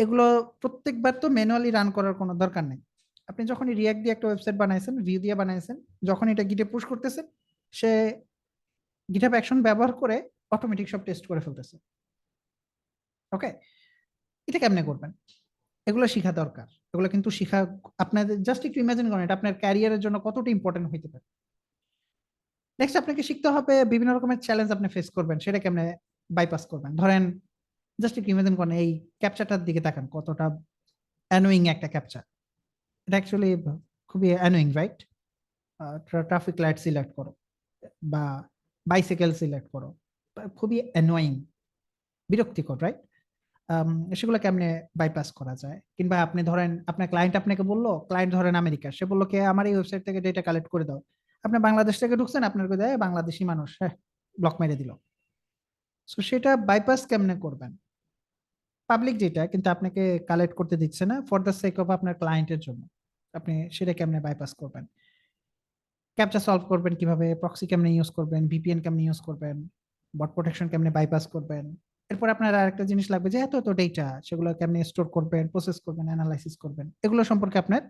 এগুলো প্রত্যেকবার তো ম্যানুয়ালি রান করার কোনো দরকার নেই। আপনি যখন রিয়াক্ট দিয়ে একটা ওয়েবসাইট বানাইছেন, ভিউ দিয়ে বানাইছেন, যখন এটা গিটে পুশ করতেছেন, সে গিটহাব অ্যাকশন ব্যবহার করে অটোমেটিক সব টেস্ট করে ফেলতেছে। ওকে, এটা কেমনে করবেন, এগুলো শিখা দরকার। এগুলো কিন্তু শিখা আপনাদের, জাস্ট একটু ইমাজিন করেন এটা আপনার ক্যারিয়ারের জন্য কতটা ইম্পর্টেন্ট হইতে পারে। নেক্সট আপনাকে শিখতে হবে বিভিন্ন রকমের চ্যালেঞ্জ আপনি ফেস করবেন, সেটা কেমনে বাইপাস করবেন। ধরেন জাস্ট একটু ইমাজিন করেন এই ক্যাপচারটার দিকে তাকান, কতটা অ্যানোয়িং একটা ক্যাপচার। এটা অ্যাকচুয়ালি খুবই annoying, right? Traffic light select করো বা বাইসাইকেল সিলেক্ট করো, খুবই অ্যানোয়িং, বিরক্তিকর, রাইট? সেগুলো কেমনে বাইপাস করা যায়। কিংবা আপনি ধরেন আপনার ক্লায়েন্ট আপনাকে বললো, ক্লায়েন্ট ধরেন আমেরিকা, সে বললো কি আমার এই ওয়েবসাইট থেকে ডেটা কালেক্ট করে দাও, আপনি বাংলাদেশ থেকে ঢুকছেন, আপনার দেয় বাংলাদেশি মানুষ, হ্যাঁ ব্লক মেরে দিল। সো সেটা বাইপাস কেমনে করবেন, পাবলিক ডেটা কিন্তু আপনাকে কালেক্ট করতে দিচ্ছে না ফর দ্য সেক অফ আপনার ক্লায়েন্টের জন্য, আপনি সেটা কেমনে বাইপাস করবেন। ক্যাপচা সলভ করবেন কিভাবে, প্রক্সি কেমনে ইউজ করবেন, ভিপিএন কেমনে ইউজ করবেন, বট প্রোটেকশন কেমনে বাইপাস করবেন। এরপর আপনার আরেকটা জিনিস লাগবে যে এত এত ডেটা, সেগুলো কেমনে স্টোর করবেন, প্রসেস করবেন, অ্যানালাইসিস করবেন, এগুলো সম্পর্কে আপনার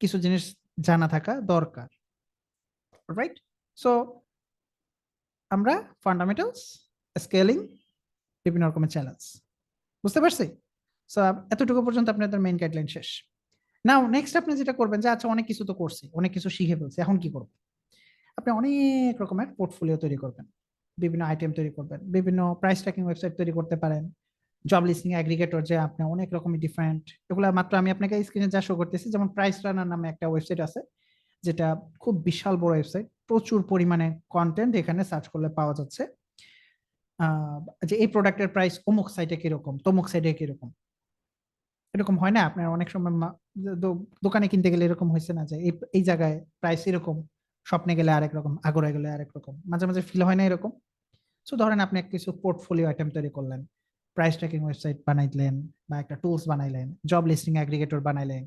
কিছু জিনিস জানা থাকা দরকার, রাইট? সো আমরা ফান্ডামেন্টালস, স্কেলিং, বিভিন্ন রকমের চ্যালেঞ্জ বুঝতে পারছি। সো এতটুকু পর্যন্ত আপনাদের মেইন গাইডলাইন শেষ। নাও নেক্সট আপনি যেটা করবেন যে আচ্ছা অনেক কিছু তো করছি, অনেক কিছু শিখে ফেলছি, এখন কি করব। আপনি অনেক রকমের পোর্টফোলিও তৈরি করবেন, বিভিন্ন আইটেম তৈরি করবেন, বিভিন্ন প্রাইস ট্র্যাকিং ওয়েবসাইট তৈরি করতে পারেন, জব লিস্টিং অ্যাগ্রিগেটর, যে আপনি অনেক রকমের ডিফারেন্ট, এগুলো মাত্র আমি আপনাকে স্ক্রিনে যা শো করতেছি। যেমন প্রাইস রানার নামে একটা ওয়েবসাইট আছে, যেটা খুব বিশাল বড় ওয়েবসাইট, প্রচুর পরিমাণে কন্টেন্ট এখানে সার্চ করলে পাওয়া যাচ্ছে। যে এই প্রোডাক্টের প্রাইস অমুক সাইটে কিরকম, তমুক সাইটে কিরকম, এরকম হয় না আপনার অনেক সময় দোকানে কিনতে গেলে এরকম হয়েছে না যে এই জায়গায় প্রাইস এরকম, স্বপ্নে গেলে আরেক রকম, আগোড়ায় গেলে আরেক রকম, মাঝে মাঝে ফিল হয় না এরকম। সো ধরেন আপনি কিছু পোর্টফোলিও আইটেম তৈরি করলেন, প্রাইস ট্র্যাকিং ওয়েবসাইট বানাইলেন বা একটা টুলস বানাইলেন, জব লিস্টিং অ্যাগ্রিগেটর বানাইলেন,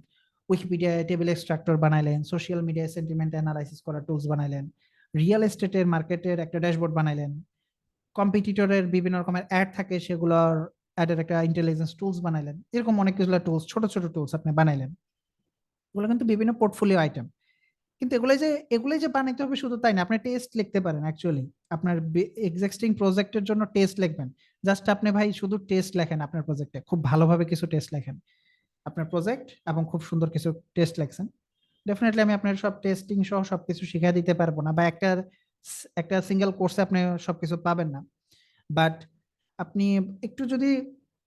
উইকিপিডিয়া টেবিল এক্সট্রাক্টর বানাইলেন, সোশ্যাল মিডিয়া সেন্টিমেন্ট অ্যানালাইসিস করার টুলস বানাইলেন, রিয়েল এস্টেটের মার্কেটের একটা ড্যাশবোর্ড বানাইলেন, কম্পিটিটরের বিভিন্ন রকমের অ্যাড থাকে সেগুলোর অ্যাডের একটা ইন্টেলিজেন্স টুলস বানাইলেন, এরকম অনেক কিছু টুলস, ছোট ছোট টুলস আপনি বানাইলেন। এগুলো কিন্তু বিভিন্ন পোর্টফোলিও আইটেম। কিন্তু এগুলোই যে বানাইতে হবে শুধু তাই না, আপনি টেস্ট লিখতে পারেন অ্যাকচুয়ালি, আপনার এক্সিস্টিং প্রজেক্টের জন্য টেস্ট লিখবেন। জাস্ট আপনি ভাই শুধু টেস্ট লেখেন, আপনার প্রজেক্টে খুব ভালোভাবে কিছু টেস্ট লেখেন আপনার প্রজেক্ট, এবং খুব সুন্দর কিছু টেস্ট লেখছেন। ডেফিনেটলি আমি আপনার সব টেস্টিং সহ সবকিছু শিখিয়ে দিতে পারবো না, বা একটা একটা সিঙ্গেল কোর্সে আপনি সবকিছু পাবেন না। বাট আপনি একটু যদি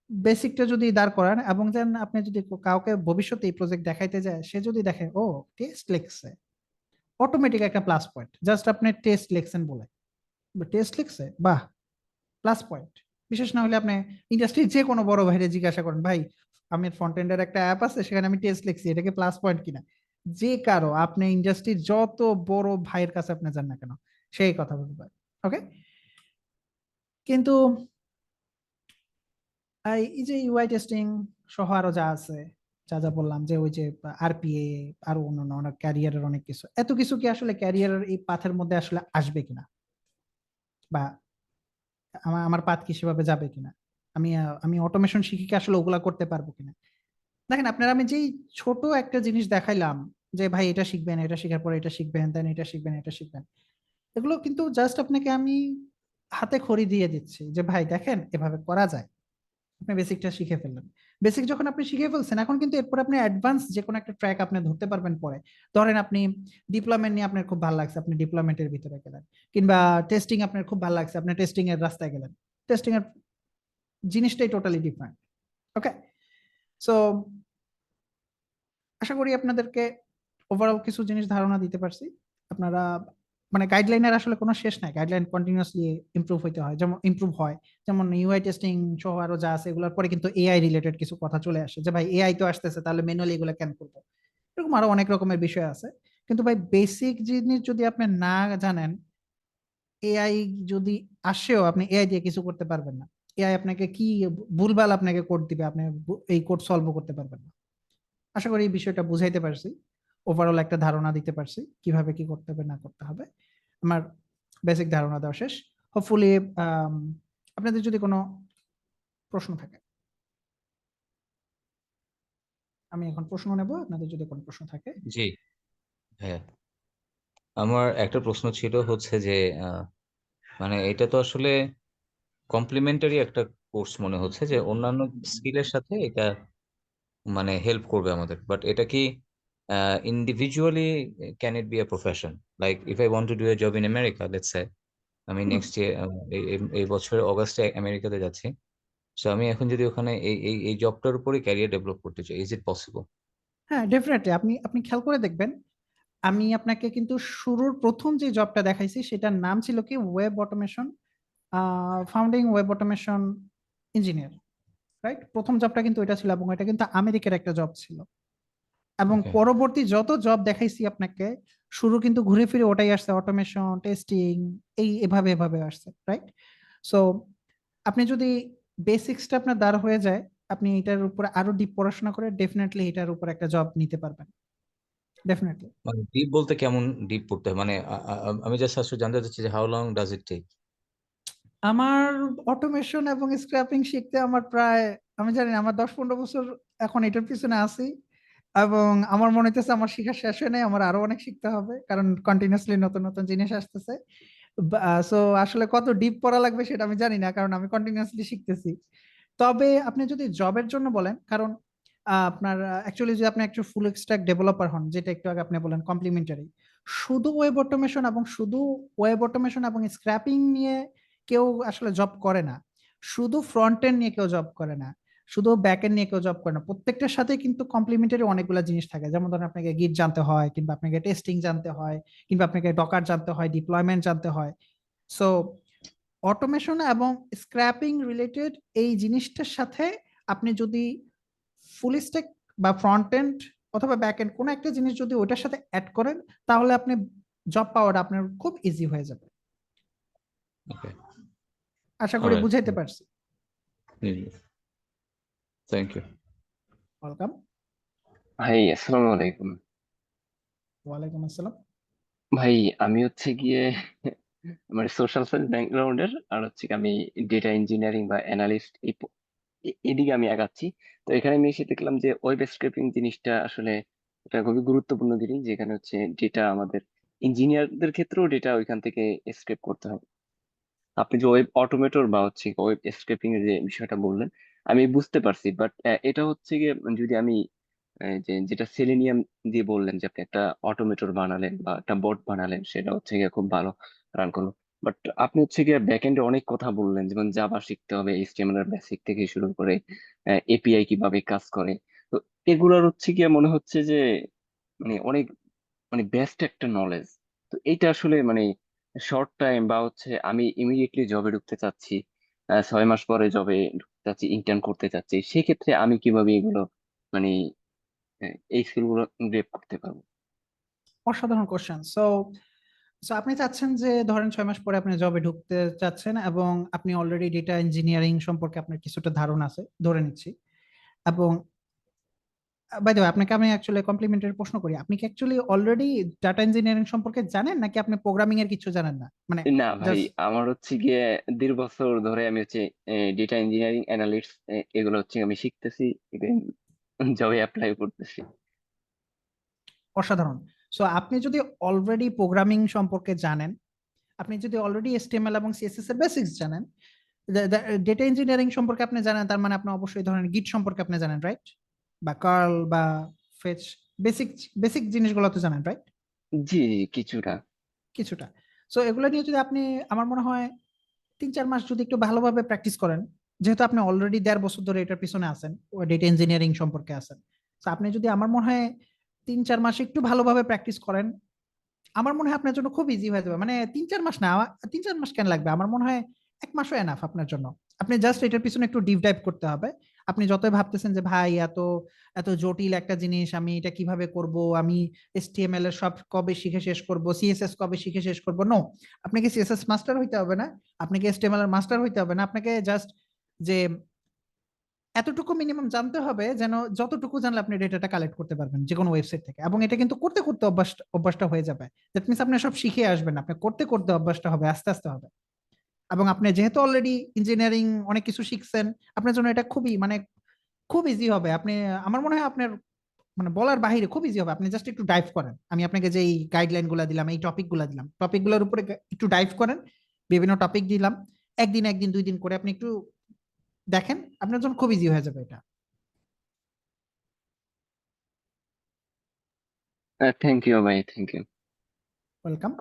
বেসিকটা যদি দাঁড় করান, এবং দেন আপনি যদি কাউকে ভবিষ্যতে এই প্রজেক্ট দেখাইতে যায়, সে যদি দেখে ও টেস্ট লিখছে, অটোমেটিক একটা প্লাস পয়েন্ট। জাস্ট আপনি টেস্ট লিখছেন বলে, টেস্ট লিখছে, বাহ, প্লাস পয়েন্ট। বিশেষ না হলে আপনি ইন্ডাস্ট্রির যে কোনো বড় ভাইরে জিজ্ঞাসা করেন, ভাই আমি ফ্রন্ট এন্ডের একটা অ্যাপ আছে, সেখানে আমি টেস্ট লিখছি, এটাকে প্লাস পয়েন্ট কিনা, যে কারো আপনি ইন্ডাস্ট্রির যত বড় ভাইয়ের কাছে আপনি যান না কেন, সেই কথা বলবে। ওকে, কিন্তু এই যে ইউআই টেস্টিং সহ আরো যা আছে, যা যা বললাম, যে ওই যে আরপিএ, আরো অন্যান্য অনেক ক্যারিয়ারের অনেক কিছু, এত কিছু কি আসলে ক্যারিয়ারের এই পাথের মধ্যে আসলে আসবে কিনা, বা আমার আমার পাথ কি সেভাবে যাবে কিনা, আমি অটোমেশন শিখে কি আসলে ওগুলা করতে পারবো কিনা। দেখেন আপনারা, আমি যেই ছোট একটা জিনিস দেখাইলাম, যে ভাই এটা শিখবেন, এটা শেখার পরে এটা শিখবেন, দেন এটা শিখবেন, এটা শিখবেন, এগুলো কিন্তু জাস্ট আপনাকে আমি হাতে খড়ি দিয়ে দিচ্ছি যে ভাই দেখেন এভাবে করা যায়। আপনি বেসিকটা শিখে ফেললেন। বেসিক যখন আপনি শিখে ফেলছেন, এখন কিন্তু এরপর আপনি অ্যাডভান্স যে কোনো একটা ট্র্যাক আপনি ধরতে পারবেন পরে। ধরেন আপনি ডিপ্লয়মেন্ট নিয়ে আপনার খুব ভালো লাগছে, আপনি ডিপ্লয়মেন্টের ভিতরে গেলেন, কিংবা টেস্টিং আপনার খুব ভালো লাগছে, আপনি টেস্টিং এর রাস্তায় গেলেন। টেস্টিং এর জিনিসটাই টোটালি ডিফারেন্ট। ওকে, সো আশা করি আপনাদেরকে ওভারঅল কিছু জিনিস ধারণা দিতে পারছি। আপনারা মানে গাইডলাইনের আসলে কোনো শেষ নাই, গাইডলাইন কন্টিনিউয়াসলি ইমপ্রুভ হইতে হয়, যেমন ইমপ্রুভ হয়, যেমন ইউআই টেস্টিং সহ আরো যা আছে এগুলোর পরে কিন্তু এআই রিলেটেড কিছু কথা চলে আসে, যে ভাই এআই তো আসতেছে, তাহলে ম্যানুয়ালি এগুলো কেন করবো, এরকম আরো অনেক রকমের বিষয় আছে। কিন্তু ভাই বেসিক জিনিস যদি আপনি না জানেন, এআই যদি আসেও আপনি এআই দিয়ে কিছু করতে পারবেন না। এআই আপনাকে কি ভুলভাল আপনাকে কোড দিবে, আপনি এই কোড সলভ করতে পারবেন না। আশা করি এই বিষয়টা বুঝাইতে পারছি, ওভারঅল একটা ধারণা দিতে পারছি কিভাবে কি করতে হবে না করতে হবে। আমার বেসিক ধারণা দেওয়া শেষ। হোপফুলি আপনাদের যদি কোনো প্রশ্ন থাকে, আমি এখন প্রশ্ন নেব, আপনাদের যদি কোনো প্রশ্ন থাকে। জি, হ্যাঁ, আমার একটা প্রশ্ন ছিল হচ্ছে যে আহ, মানে এটা তো আসলে কমপ্লিমেন্টারি একটা কোর্স মনে হচ্ছে, যে অন্যান্য স্কিলের সাথে এটা মানে হেল্প করবে আমাদের, বাট এটা কি individually can it be a profession? Like if I want to do a job in America, let's say আমি হুম, নেক্সট ইয়ার এই বছরের অগাস্টে আমেরিকাতে যাচ্ছি, সো আমি এখন যদি ওখানে এই জবটার উপরে ক্যারিয়ার ডেভেলপ করতে চাই, ইজ ইট পসিবল? হ্যাঁ ডেফিনেটলি, আপনি আপনি খেয়াল করে দেখবেন, আমি আপনাকে কিন্তু শুরুর প্রথম যে জবটা দেখাইছি সেটার নাম ছিল কি web automation, founding web automation engineer, right? প্রথম জবটা কিন্তু এটা ছিল, এবং এটা কিন্তু আমেরিকার একটা জব ছিল। এবং ওকে। পরবর্তী যত জব দেখাইছি আপনাকে, শুরু কিন্তু ঘুরে ফিরে ওটাই আসছে, অটোমেশন, টেস্টিং, এই এভাবে এভাবে আসছে, রাইট? সো আপনি যদি বেসিক্সটা আপনার দাঁড় হয়ে যায়, আপনি এটার উপরে আরো ডিপ পড়াশোনা করে ডেফিনেটলি এটার উপর একটা জব নিতে পারবেন, ডেফিনেটলি। মানে ডিপ বলতে কেমন ডিপ পড়তে হয়? মানে আমি জাস্ট আসলে জানতে চাচ্ছি যে how long does it take? আমার অটোমেশন এবং স্ক্র্যাপিং শিখতে আমার প্রায়, আমি জানি না, আমার 10-15 বছর এখন এটার পিছনে আছি, এবং আমার মনে হইতেছে আমার শিখা শেষ হয় নাই, আমার আরো অনেক শিখতে হবে, কারণ কন্টিনিউসলি নতুন নতুন জিনিস আসতেছে। সো আসলে কত ডিপ পড়া লাগবে সেটা আমি জানি না, কারণ আমি কন্টিনিউসলি শিখতেছি। তবে আপনি যদি জবের জন্য বলেন, কারণ আপনার অ্যাকচুয়ালি যদি আপনি একটু ফুল স্ট্যাক ডেভেলপার হন, যেটা একটু আগে আপনি বলেন কমপ্লিমেন্টারি, শুধু ওয়েব অটোমেশন এবং স্ক্র্যাপিং নিয়ে কেউ আসলে জব করে না, শুধু ফ্রন্ট এন্ড নিয়ে কেউ জব করে না, শুধু ব্যাক এন্ড নিয়ে কেউ জব করে না, প্রত্যেকটার সাথে কিন্তু কমপ্লিমেন্টারি অনেকগুলো জিনিস থাকে, যেমন ধরেন আপনাকে গিট জানতে হয়, কিংবা আপনাকে টেস্টিং জানতে হয়, কিংবা আপনাকে ডকার জানতে হয়, ডিপ্লয়মেন্ট জানতে হয়। সো অটোমেশন এবং স্ক্র্যাপিং রিলেটেড এই জিনিসটার সাথে আপনি যদি ফুল স্ট্যাক বা ফ্রন্ট এন্ড অথবা ব্যাক এন্ড কোনো একটা জিনিস যদি ওটার সাথে অ্যাড করেন, তাহলে আপনি জব পাওয়াটা আপনার খুব ইজি হয়ে যাবে। ওকে, আশা করি অলরাইট, বুঝাইতে পারছি। Thank you. ওয়েলকাম। ভাই আসসালামু আলাইকুম। ওয়ালাইকুম আসসালাম। ভাই আমি হচ্ছে গিয়ে আমার সোশ্যাল সায়েন্স ব্যাকগ্রাউন্ডের, আর হচ্ছে কি আমি ডেটা ইঞ্জিনিয়ারিং বা অ্যানালিস্ট এদিকে আমি আগাচ্ছি। তো এখানে আমি এসে দেখলাম যে ওয়েব স্ক্রেপিং জিনিসটা আসলে এটা খুবই গুরুত্বপূর্ণ জিনিস, যেখানে হচ্ছে ডেটা আমাদের ইঞ্জিনিয়ারদের ক্ষেত্রেও ডেটা ওইখান থেকে স্ক্রেপ করতে হবে। আপনি যে ওয়েব অটোমেটর বা হচ্ছে ওয়েব স্ক্রেপিং এর যে বিষয়টা বললেন, আমি বুঝতে পারছি, বাট এটা হচ্ছে গিয়ে যদি আমি যে যেটা সেলেনিয়াম দিয়ে বললেন যে আপনি একটা অটোমেটর বানালেন বা একটা বট বানালেন, সেটা হচ্ছে গিয়ে খুব ভালো রান করলো। বাট আপনি হচ্ছে গিয়ে ব্যাকএন্ডে অনেক কথা বললেন, যেমন জাভা শিখতে হবে, এইচটিএমএল এর বেসিক থেকে শুরু করে এপিআই কিভাবে কাজ করে। তো এগুলোর হচ্ছে গিয়ে মনে হচ্ছে যে মানে অনেক মানে বেস্ট একটা নলেজ। তো এইটা আসলে মানে শর্ট টাইম বা হচ্ছে আমি ইমিডিয়েটলি জবে ঢুকতে চাচ্ছি, 6 মাস পরে জবে ঢুকতে চাচ্ছি, ইন্টার্ন করতে চাচ্ছি, সেক্ষেত্রে আমি কিভাবে এগুলো মানে এই স্কিলগুলো গ্রেপ করতে পারবো? অসাধারণ কোশ্চেন। সো সো আপনি চাচ্ছেন যে ধরেন 6 মাস পরে আপনি জবে ঢুকতে চাচ্ছেন এবং আপনি অলরেডি ডেটা ইঞ্জিনিয়ারিং সম্পর্কে আপনার কিছুটা ধারণা আছে ধরে নিচ্ছি। এবং বাই দ্য ওয়ে আপনাকে আমি অ্যাকচুয়ালি কমপ্লিমেন্টারি প্রশ্ন করি, আপনি কি অ্যাকচুয়ালি অলরেডি ডাটা ইঞ্জিনিয়ারিং সম্পর্কে জানেন নাকি আপনি প্রোগ্রামিং এর কিছু জানেন না, মানে না ভাই, জাস্ট? আমার হচ্ছে গিয়ে 1.5 বছর ধরে আমি হচ্ছে ডেটা ইঞ্জিনিয়ারিং অ্যানালিস্ট এগুলো হচ্ছে আমি শিখতেছি, জবে অ্যাপ্লাই করতেছি। অসাধারণ। সো আপনি যদি অলরেডি প্রোগ্রামিং সম্পর্কে জানেন, আপনি যদি অলরেডি HTML এবং CSS এর বেসিক্স জানেন, ডেটা ইঞ্জিনিয়ারিং সম্পর্কে আপনি জানেন, তার মানে আপনি অবশ্যই ধরেন গিট সম্পর্কে আপনি জানেন, রাইট? বা কার্ল বা ফেচ, বেসিক বেসিক জিনিসগুলো তো জানেন, রাইট? জি জি, কিছুটা। কিছুটা। সো এগুলো নিয়ে যদি আপনি, আমার মনে হয় 3-4 মাস যদি একটু ভালোভাবে প্র্যাকটিস করেন, যেহেতু আপনি অলরেডি 1.5 বছর ধরে এটার পিছনে আছেন, ডেটা ইঞ্জিনিয়ারিং সম্পর্কে আছেন, তো আপনি যদি, আমার মনে হয় 3-4 মাস একটু ভালোভাবে প্র্যাকটিস করেন, আমার মনে হয় আপনার জন্য খুব ইজি হয়ে যাবে। মানে 3-4 মাস না, 3-4 মাস কেন লাগবে, আমার মনে হয় 1 মাসও এনাফ আপনার জন্য। আপনি জাস্ট এটার পিছনে একটু ডিপ ডাইভ করতে হবে। আপনি যতই ভাবতেছেন যে ভাই এত এত জটিল একটা জিনিস, আমি এটা কিভাবে করব, আমি HTML এর সব কবে শিখে শেষ করব, CSS কবে শিখে শেষ করব, নো। আপনাকে CSS মাস্টার হইতে হবে না, আপনাকে HTML এর মাস্টার হইতে হবে না, আপনাকে জাস্ট যে এতটুকু মিনিমাম জানতে হবে যেন যতটুকু জানলে আপনি ডেটাটা কালেক্ট করতে পারবেন যে কোনো ওয়েবসাইট থেকে, এবং এটা কিন্তু করতে করতে অভ্যাসটা হয়ে যাবে। দ্যাট মিনস আপনি সব শিখে আসবেন, আপনি করতে করতে অভ্যাসটা হবে, আস্তে আস্তে হবে। এবং আপনি যেহেতু অলরেডি ইঞ্জিনিয়ারিং অনেক কিছু শিখছেন, আপনার জন্য এটা খুবই মানে খুব ইজি হবে। আপনি, আমার মনে হয় আপনার মানে বলার বাহিরে খুব ইজি হবে, আপনি জাস্ট একটু ডাইভ করেন। আমি আপনাকে যে এই গাইডলাইন গুলা দিলাম, এই টপিক গুলা দিলাম, টপিক গুলোর উপরে একটু ডাইভ করেন, বিভিন্ন টপিক দিলাম, একদিন একদিন 2 দিন করে আপনি একটু দেখেন, আপনার জন্য খুব ইজি হয়ে যাবে এটা। থ্যাংক ইউ ভাই, থ্যাংক ইউ। ওয়েলকাম।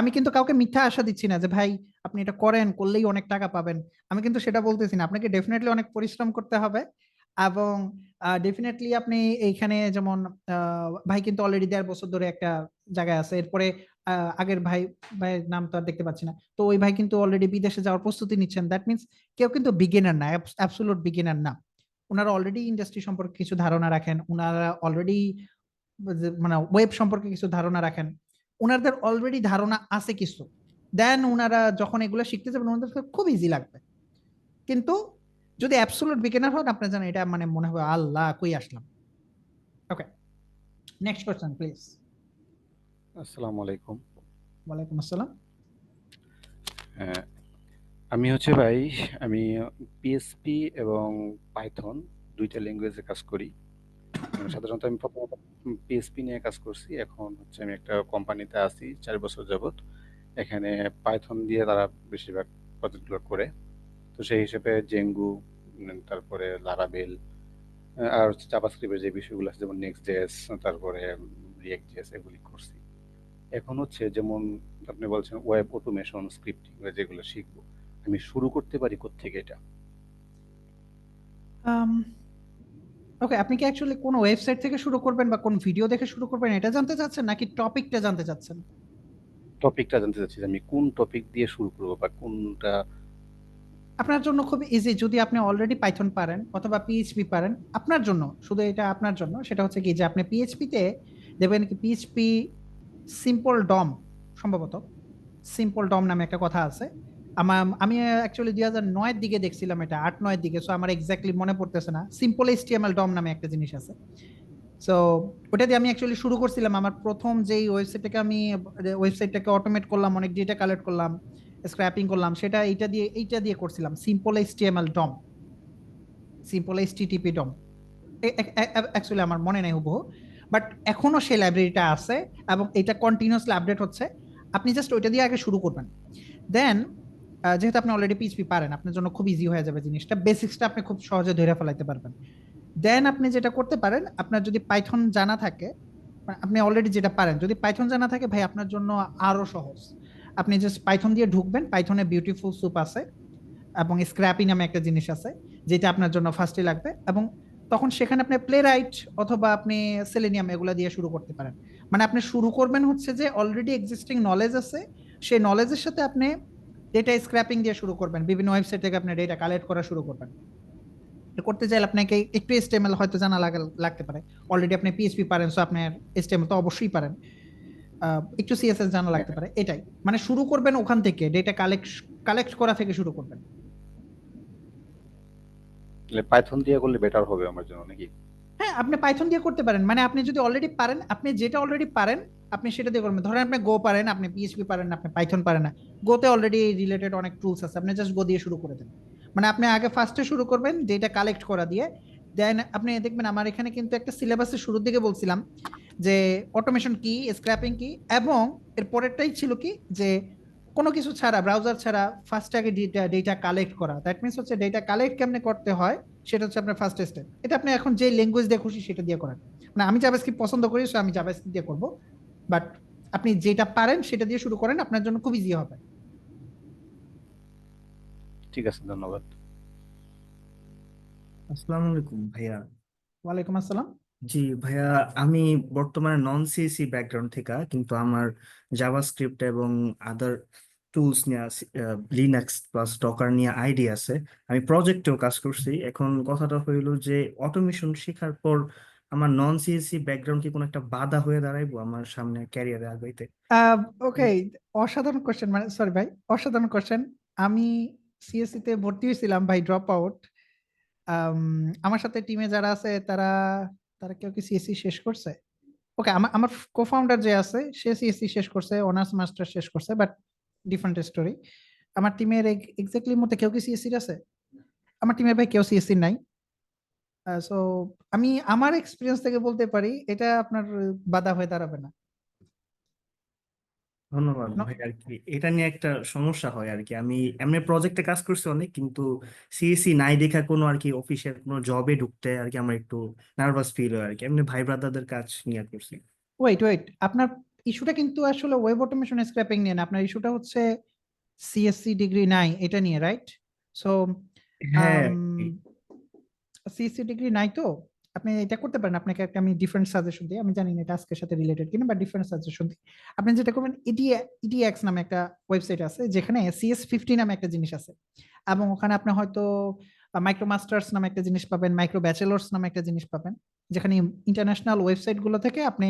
আমি কিন্তু কাউকে মিথ্যা আশা দিচ্ছি না যে ভাই আপনি এটা করেন, করলেই অনেক টাকা পাবেন, আমি কিন্তু সেটা বলতেছি না। আপনাকে ডেফিনেটলি অনেক পরিশ্রম করতে হবে, এবং ডেফিনেটলি আপনি এইখানে যেমন ভাই কিন্তু অলরেডি 1.5 বছর ধরে একটা জায়গায় আছে, এরপরে আগের ভাইয়ের নাম তো আর দেখতে পাচ্ছি না, তো ওই ভাই কিন্তু অলরেডি বিদেশে যাওয়ার প্রস্তুতি নিচ্ছেন। দ্যাট মিনস কেউ কিন্তু বিগিনার না, অ্যাবসোলুট বিগিনার না। ওনারা অলরেডি ইন্ডাস্ট্রি সম্পর্কে কিছু ধারণা রাখেন, ওনারা অলরেডি মানে ওয়েব সম্পর্কে কিছু ধারণা রাখেন, ওনাদের অলরেডি ধারণা আছে কিছু। দেন ওনারা যখন এগুলো শিখতে যাবেন ওনাদের কাছে খুব ইজি লাগবে। কিন্তু যদি অ্যাবসোলুট বিগিনার হন, আপনার জানেন এটা মানে মনে হবে আল্লাহ কই আসলাম। ওকে, নেক্সট কোশ্চেন প্লিজ। আসসালামু আলাইকুম। ওয়ালাইকুম আসসালাম। হ্যাঁ, আমি হচ্ছে ভাই, আমি পিএসপি এবং পাইথন দুইটা ল্যাঙ্গুয়েজে কাজ করি। সাধারণত আমি প্রথমত পিএসপি নিয়ে কাজ করছি, এখন হচ্ছে আমি একটা কোম্পানিতে আছি 4 বছর যাবত। এখানে পাইথন দিয়ে তারা বেশিরভাগ প্রজেক্টগুলো করে। তো সেই হিসেবে জেঙ্গু, তারপরে লারাবেল, আর হচ্ছে জাভাস্ক্রিপ্টের যে বিষয়গুলো আছে যেমন নেক্সট জেএস, তারপরে রিয়েক্ট জেএস, এগুলি করছি। এখন হচ্ছে যেমন আপনি বলছেন ওয়েব অটোমেশন, স্ক্রিপ্টিং যেগুলো শিখবো, আমি শুরু করতে পারি কোত্থেকে এটা? ওকে, আপনি কি অ্যাকচুয়ালি কোন ওয়েবসাইট থেকে শুরু করবেন বা কোন ভিডিও দেখে শুরু করবেন এটা জানতে চাচ্ছেন, নাকি টপিকটা জানতে চাচ্ছেন? টপিকটা জানতে চাচ্ছি যে আমি কোন টপিক দিয়ে শুরু করবো বা কোনটা। আপনার জন্য খুব ইজি, যদি আপনি অলরেডি পাইথন পারেন অথবা পিএইচপি পারেন, আপনার জন্য শুধু এটা আপনার জন্য, সেটা হচ্ছে কি যে আপনি পিএইচপিতে দেখবেন কি পিএইচপি সিম্পল ডম, সম্ভবত সিম্পল ডম নামে একটা কথা আছে। আমি অ্যাকচুয়ালি 2009-এর দিকে দেখছিলাম, এটা 8-9-এর দিকে, সো আমার এক্স্যাক্টলি মনে পড়তেছে না। সিম্পল এইচটিএমএল ডম নামে একটা জিনিস আছে। সো ওটা দিয়ে আমি অ্যাকচুয়ালি শুরু করছিলাম আমার প্রথম যেই ওয়েবসাইটটাকে অটোমেট করলাম, অনেক ডেটা কালেক্ট করলাম, স্ক্র্যাপিং করলাম, সেটা এইটা দিয়ে করছিলাম, simple HTML DOM, simple HTTP DOM. Actually আমার মনে নেই হুবহু, বাট এখনো সেই লাইব্রেরিটা আছে এবং এটা কন্টিনিউয়াসলি আপডেট হচ্ছে। আপনি জাস্ট ওইটা দিয়ে আগে শুরু করবেন, দেন যেহেতু আপনি অলরেডি পিএইচপি পারেন, আপনার জন্য খুব ইজি হয়ে যাবে জিনিসটা, বেসিক্সটা আপনি খুব সহজে ধরে ফেলাইতে পারবেন। দেন আপনি যেটা করতে পারেন, আপনার যদি পাইথন জানা থাকে, আপনি অলরেডি যেটা পারেন, যদি পাইথন জানা থাকে ভাই আপনার জন্য আরো সহজ। আপনি জাস্ট পাইথন দিয়ে ঢুকবেন, পাইথনে বিউটিফুল সুপ আছে এবং স্ক্র্যাপি নামে একটা জিনিস আছে, যেটা আপনার জন্য ফার্স্টে লাগবে, এবং তখন সেখানে আপনি প্লে রাইট অথবা আপনি সেলেনিয়াম এগুলা দিয়ে শুরু করতে পারেন। মানে আপনি শুরু করবেন হচ্ছে যে অলরেডি এক্সিস্টিং নলেজ আছে, সেই নলেজের সাথে আপনি ডেটা স্ক্র্যাপিং দিয়ে শুরু করবেন, বিভিন্ন ওয়েবসাইট থেকে আপনি ডেটা কালেক্ট করা শুরু করবেন। এটা করতে চাইলে আপনাকে একটু HTML হয়তো জানা লাগতে পারে, অলরেডি আপনি PHP পারেন, সো আপনার HTML তো অবশ্যই পারেন, একটু CSS জানা লাগতে পারে, এটাই মানে শুরু করবেন ওখান থেকে, ডেটা কালেক্ট করা থেকে শুরু করবেন। পাইথন দিয়ে করলে বেটার হবে আমার জন্য নাকি? হ্যাঁ, আপনি পাইথন দিয়ে করতে পারেন, মানে আপনি যদি অলরেডি পারেন, আপনি যেটা অলরেডি পারেন আপনি সেটা দিয়ে করবেন। ধরেন আপনি গো পারেন, আপনি PHP পারেন, আপনি পাইথন পারেন না, গোতে অলরেডি রিলেটেড অনেক টুলস আছে, আপনি জাস্ট গো দিয়ে শুরু করে দেন। মানে আপনি আগে ফার্স্টে শুরু করবেন ডেটা কালেক্ট করা দিয়ে, দেন আপনি দেখবেন আমার এখানে কিন্তু একটা সিলেবাসের শুরুর দিকে বলছিলাম যে অটোমেশন কি, স্ক্র্যাপিং কি, এবং এর পরেরটাই ছিল কি যে কোনো কিছু ছাড়া, ব্রাউজার ছাড়া ফার্স্ট আগে ডেটা কালেক্ট করা। দ্যাট মিনস হচ্ছে ডেটা কালেক্ট কেমনে করতে হয় সেটা হচ্ছে আপনার ফার্স্ট স্টেপ। এটা আপনি এখন যে ল্যাঙ্গুয়েজ দিয়ে খুশি সেটা দিয়ে করেন, মানে আমি জাভাস্ক্রিপ্ট পছন্দ করি, সো আমি জাভাস্ক্রিপ্ট দিয়ে করব, বাট আপনি যেটা পারেন সেটা দিয়ে শুরু করেন, আপনার জন্য খুব ইজি হবে। ঠিক আছে, ধন্যবাদ। আসসালামু আলাইকুম ভাইয়া। ওয়ালাইকুম আসসালাম। জি ভাইয়া, আমি বর্তমানে নন সিএসি ব্যাকগ্রাউন্ড থেকে, কিন্তু আমার জাভাস্ক্রিপ্ট এবং আদার টুলস নিয়ে লিনাক্স প্লাস ডকার নিয়ে আইডিয়া আছে। আমি প্রজেক্টেও কাজ করছি। এখন কথাটা হইলো যে অটোমেশন শেখার পর আমার নন সিএসি ব্যাকগ্রাউন্ড কি কোনো একটা বাধা হয়ে দাঁড়াইবো আমার সামনে ক্যারিয়ারে আগাইতে? ওকে, অসাধারণ কোশ্চেন, মানে সরি ভাই, অসাধারণ কোশ্চেন। আমি CSC তে ভর্তি হয়েছিলাম ভাই, ড্রপ আউট। আমার সাথে টিমে যারা আছে তারা তারা কেউ কি CSC শেষ করছে? ওকে, আমার আমার কোফাউন্ডার যে আছে সে CSC শেষ করছে, অনার্স মাস্টার শেষ করছে, বাট ডিফারেন্ট স্টোরি। আমার টিমের এক্স্যাক্টলি মধ্যে কেউ কি CSC আছে? আমার টিমের ভাই কেউ CSC নাই। সো আমি আমার এক্সপিরিয়েন্স থেকে বলতে পারি এটা আপনার বাধা হয়ে দাঁড়াবে না। ধন্যবাদ ন- ভাই। আর কি এটা নিয়ে একটা সমস্যা হয় আর কি, আমি এমনি প্রজেক্টে কাজ করছি অনেক, কিন্তু সিএসসি নাই দেখা কোনো আর কি অফিসের কোনো জবে ঢুকতে আর কি আমার একটু নার্ভাস ফিল হয় আর কি। এমনি ভাই ব্রাদারদের কাজ নিয়ে করছি। ওয়েট ওয়েট, আপনার ইস্যুটা কিন্তু আসলে ওয়েব অটোমেশন স্ক্র্যাপিং নিয়ে না, আপনার ইস্যুটা হচ্ছে CSC ডিগ্রি নাই এটা নিয়ে, রাইট? সো হ্যাঁ। CSC ডিগ্রি নাই তো আপনি এটা করতে পারেন। আপনাকে একটা আমি ডিফারেন্ট সাজেশন দিই, আমি জানি না এটা আজকের সাথে রিলেটেড কিনা, বাট ডিফারেন্ট সাজেশন দিই। আপনি যেটা করবেন, EDX নামে একটা ওয়েবসাইট আছে যেখানে CS50 নামে একটা জিনিস আছে, এবং ওখানে আপনি হয়তো মাইক্রো মাস্টার্স নামে একটা জিনিস পাবেন, মাইক্রো ব্যাচেলার্স নামে একটা জিনিস পাবেন, যেখানে ইন্টারন্যাশনাল ওয়েবসাইট গুলো থেকে আপনি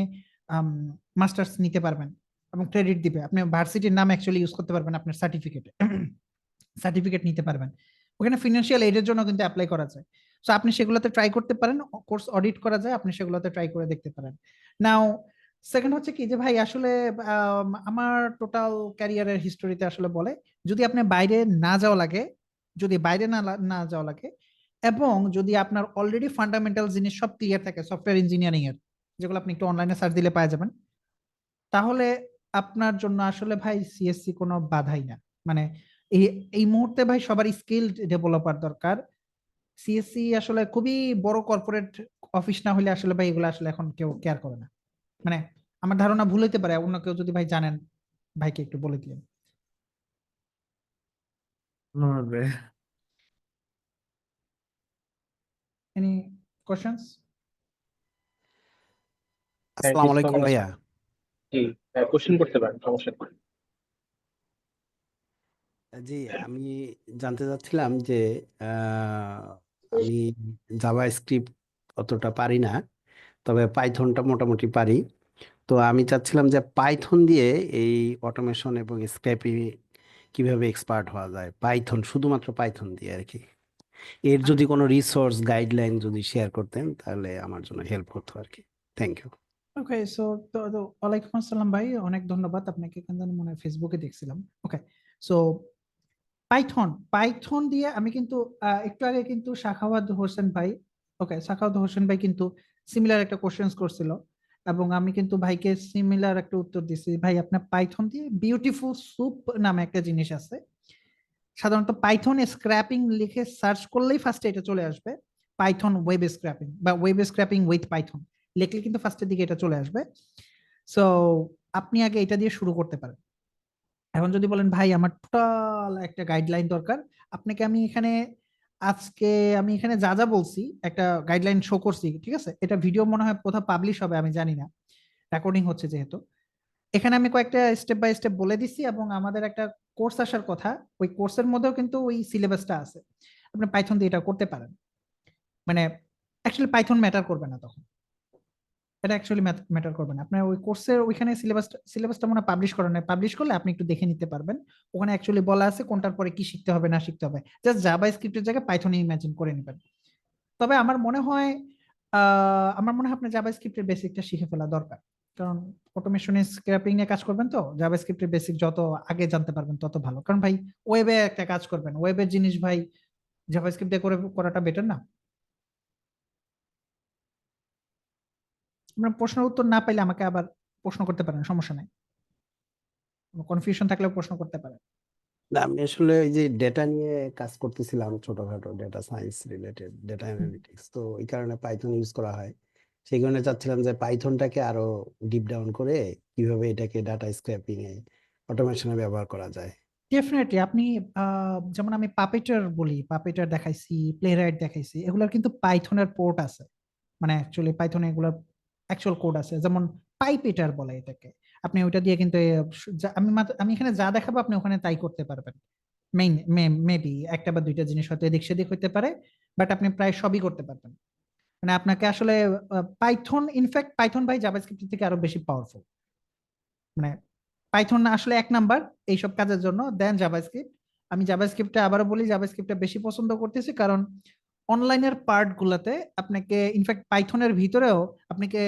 মাস্টার্স নিতে পারবেন এবং ক্রেডিট দিবে। আপনি ভার্সিটির নাম অ্যাকচুয়ালি ইউজ করতে পারবেন আপনার সার্টিফিকেটে, সার্টিফিকেট নিতে পারবেন। ওখানে ফিনান্সিয়াল এইডের জন্য কিন্তু অ্যাপ্লাই করা যায়। সো আপনি সেগুলোতে ট্রাই করতে পারেন, কোর্স অডিট করা যায়, আপনি সেগুলোতে ট্রাই করে দেখতে পারেন। নাও সেকেন্ড হচ্ছে কি যে ভাই আসলে আমার টোটাল ক্যারিয়ারের হিস্টোরিতে আসলে বলে, যদি আপনি বাইরে না যাওয়া লাগে, যদি বাইরে না যাওয়া লাগে, এবং যদি আপনার অলরেডি ফান্ডামেন্টাল জিনিস সব ক্লিয়ার থাকে সফটওয়্যার ইঞ্জিনিয়ারিং এর, যেগুলো আপনি একটু অনলাইনে সার্চ দিলে পাওয়া যাবেন, তাহলে আপনার জন্য আসলে ভাই CSC কোনো বাধাই না। মানে এই এই মুহূর্তে ভাই সবার স্কিলড ডেভেলপার দরকার। CSC আসলে খুবই বড় কর্পোরেট অফিস না হলে আসলে ভাই এগুলো আসলে এখন কেউ কেয়ার করে না। মানে আমার ধারণা ভুল হইতে পারে, অন্য কেউ যদি ভাই জানেন ভাইকে একটু বলে দিলেন। ধন্যবাদ ভাই। Any questions? থ্যাংক আসসালামু ইউ সো আলাইকুম মাচ। ভাইয়া। জি, কোশ্চেন করতে পারেন, সমস্যা নেই। জি, আমি জানতে চাচ্ছিলাম যে আহ, আমি জাভা স্ক্রিপ্ট অতটা পারি না, তবে পাইথনটা মোটামুটি পারি। তো আমি চাচ্ছিলাম যে পাইথন দিয়ে এই অটোমেশন এবং স্ক্র্যাপিং কিভাবে এক্সপার্ট হওয়া যায়, পাইথন, শুধুমাত্র পাইথন দিয়ে আর কি। এর যদি কোনো রিসোর্স গাইডলাইন যদি শেয়ার করতেন তাহলে আমার জন্য হেল্প হতো আর কি। Thank you. ওকে, সো ওয়ালাইকুম আসসালাম ভাই, অনেক ধন্যবাদ আপনাকে, কেন জানি মনে হয় ফেসবুকে দেখছিলাম। ওকে, সো পাইথন পাইথন দিয়ে আমি কিন্তু একটু আগে কিন্তু সাখাওয়াত হোসেন ভাই, ওকে সাখাওয়াত হোসেন ভাই কিন্তু সিমিলার একটা কোশ্চেন্স করছিল, এবং আমি কিন্তু ভাইকে সিমিলার একটা উত্তর দিছি। ভাই আপনার পাইথন দিয়ে বিউটিফুল সুপ নামে একটা জিনিস আছে, সাধারণত পাইথন স্ক্র্যাপিং লিখে সার্চ করলেই ফার্স্টে এটা চলে আসবে, পাইথন ওয়েব স্ক্র্যাপিং বা ওয়েব স্ক্র্যাপিং উইথ পাইথন লিখলে কিন্তু ফার্স্টের দিকে এটা চলে আসবে। সো আপনি আগে এটা দিয়ে শুরু করতে পারেন। এখন যদি বলেন ভাই আমার টোটাল একটা গাইডলাইন দরকার, আপনাকে আমি এখানে আজকে আমি এখানে যা যা বলছি একটা গাইডলাইন শো করছি, ঠিক আছে? এটা ভিডিও মনে হয় কোথাও পাবলিশ হবে আমি জানি না, রেকর্ডিং হচ্ছে যেহেতু। এখানে আমি কয়েকটা স্টেপ বাই স্টেপ বলে দিচ্ছি এবং আমাদের একটা কোর্স আসার কথা, ওই কোর্সের মধ্যেও কিন্তু ওই সিলেবাসটা আছে। আপনি পাইথন দিয়ে এটা করতে পারেন, মানে অ্যাকচুয়ালি পাইথন ম্যাটার করবে না তখন, এটা অ্যাকচুয়ালি ম্যাটার করবে না। আপনার ওই কোর্সের ওইখানে সিলেবাসটা মনে পাবলিশ করা নয়, পাবলিশ করলে আপনি একটু দেখে নিতে পারবেন। ওখানে অ্যাকচুয়ালি বলা আছে কোনটার পরে কি শিখতে হবে না শিখতে হবে, জাস্ট জাভা স্ক্রিপ্টের জায়গায় পাইথনে ইমাজিন করে নেবেন। তবে আমার মনে হয় আপনার জাভা স্ক্রিপ্টের বেসিকটা শিখে ফেলা দরকার, কারণ অটোমেশনে স্ক্র্যাপিং নিয়ে কাজ করবেন তো জাভা স্ক্রিপ্টের বেসিক যত আগে জানতে পারবেন তত ভালো। কারণ ভাই ওয়েবে একটা কাজ করবেন, ওয়েবের জিনিস ভাই জাভা স্ক্রিপ্ট দিয়ে করাটা বেটার না? আপনার প্রশ্নের উত্তর না পাইলে আমাকে আবার প্রশ্ন করতে পারেন, সমস্যা নাই, কনফিউশন থাকলেও প্রশ্ন করতে পারেন। না, আমি আসলে ওই যে ডেটা নিয়ে কাজ করতেছিলাম, ছোটখাটো data science related, data analytics, তো এই কারণে পাইথন ইউজ করা হয়। সেই কারণে চাচ্ছিলাম যে পাইথনটাকে আরো ডিপ ডাউন করে কিভাবে এটাকে ডাটা স্ক্র্যাপিং এ, অটোমেশনে ব্যবহার করা যায়। ডেফিনেটলি আপনি যেমন আমি পাপেটার বলি, পাপেটার দেখাইছি, প্লেরাইট দেখাইছি, এগুলোর কিন্তু পাইথনের পোর্ট আছে, মানে অ্যাকচুয়ালি পাইথনে এগুলোর অ্যাকচুয়াল কোড আছে, যেমন পাইপেটার বলে এটাকে। আপনি ওইটা দিয়ে কিন্তু আমি এখানে যা দেখাবো আপনি ওখানে তাই করতে পারবেন। মেবি একটা বা দুইটা জিনিস হয়তো এদিক সেদিক হইতে পারে, বাট আপনি প্রায় সবই করতে পারবেন। মানে আপনাকে আসলে পাইথন, ইনফ্যাক্ট পাইথন ভাই জাভাস্ক্রিপ্ট থেকে আরো বেশি পাওয়ারফুল। মানে পাইথন আসলে এক নাম্বার এইসব কাজের জন্য, দেন জাভাস্ক্রিপ্ট। আমি জাভাস্ক্রিপ্টটা আবারও বলি, জাভাস্ক্রিপ্টটা বেশি পছন্দ করতেছি কারণ অনলাইনের পার্ট গুলাতে আপনাকে, ইনফ্যাক্ট পাইথনের ভিতরেও আপনাকে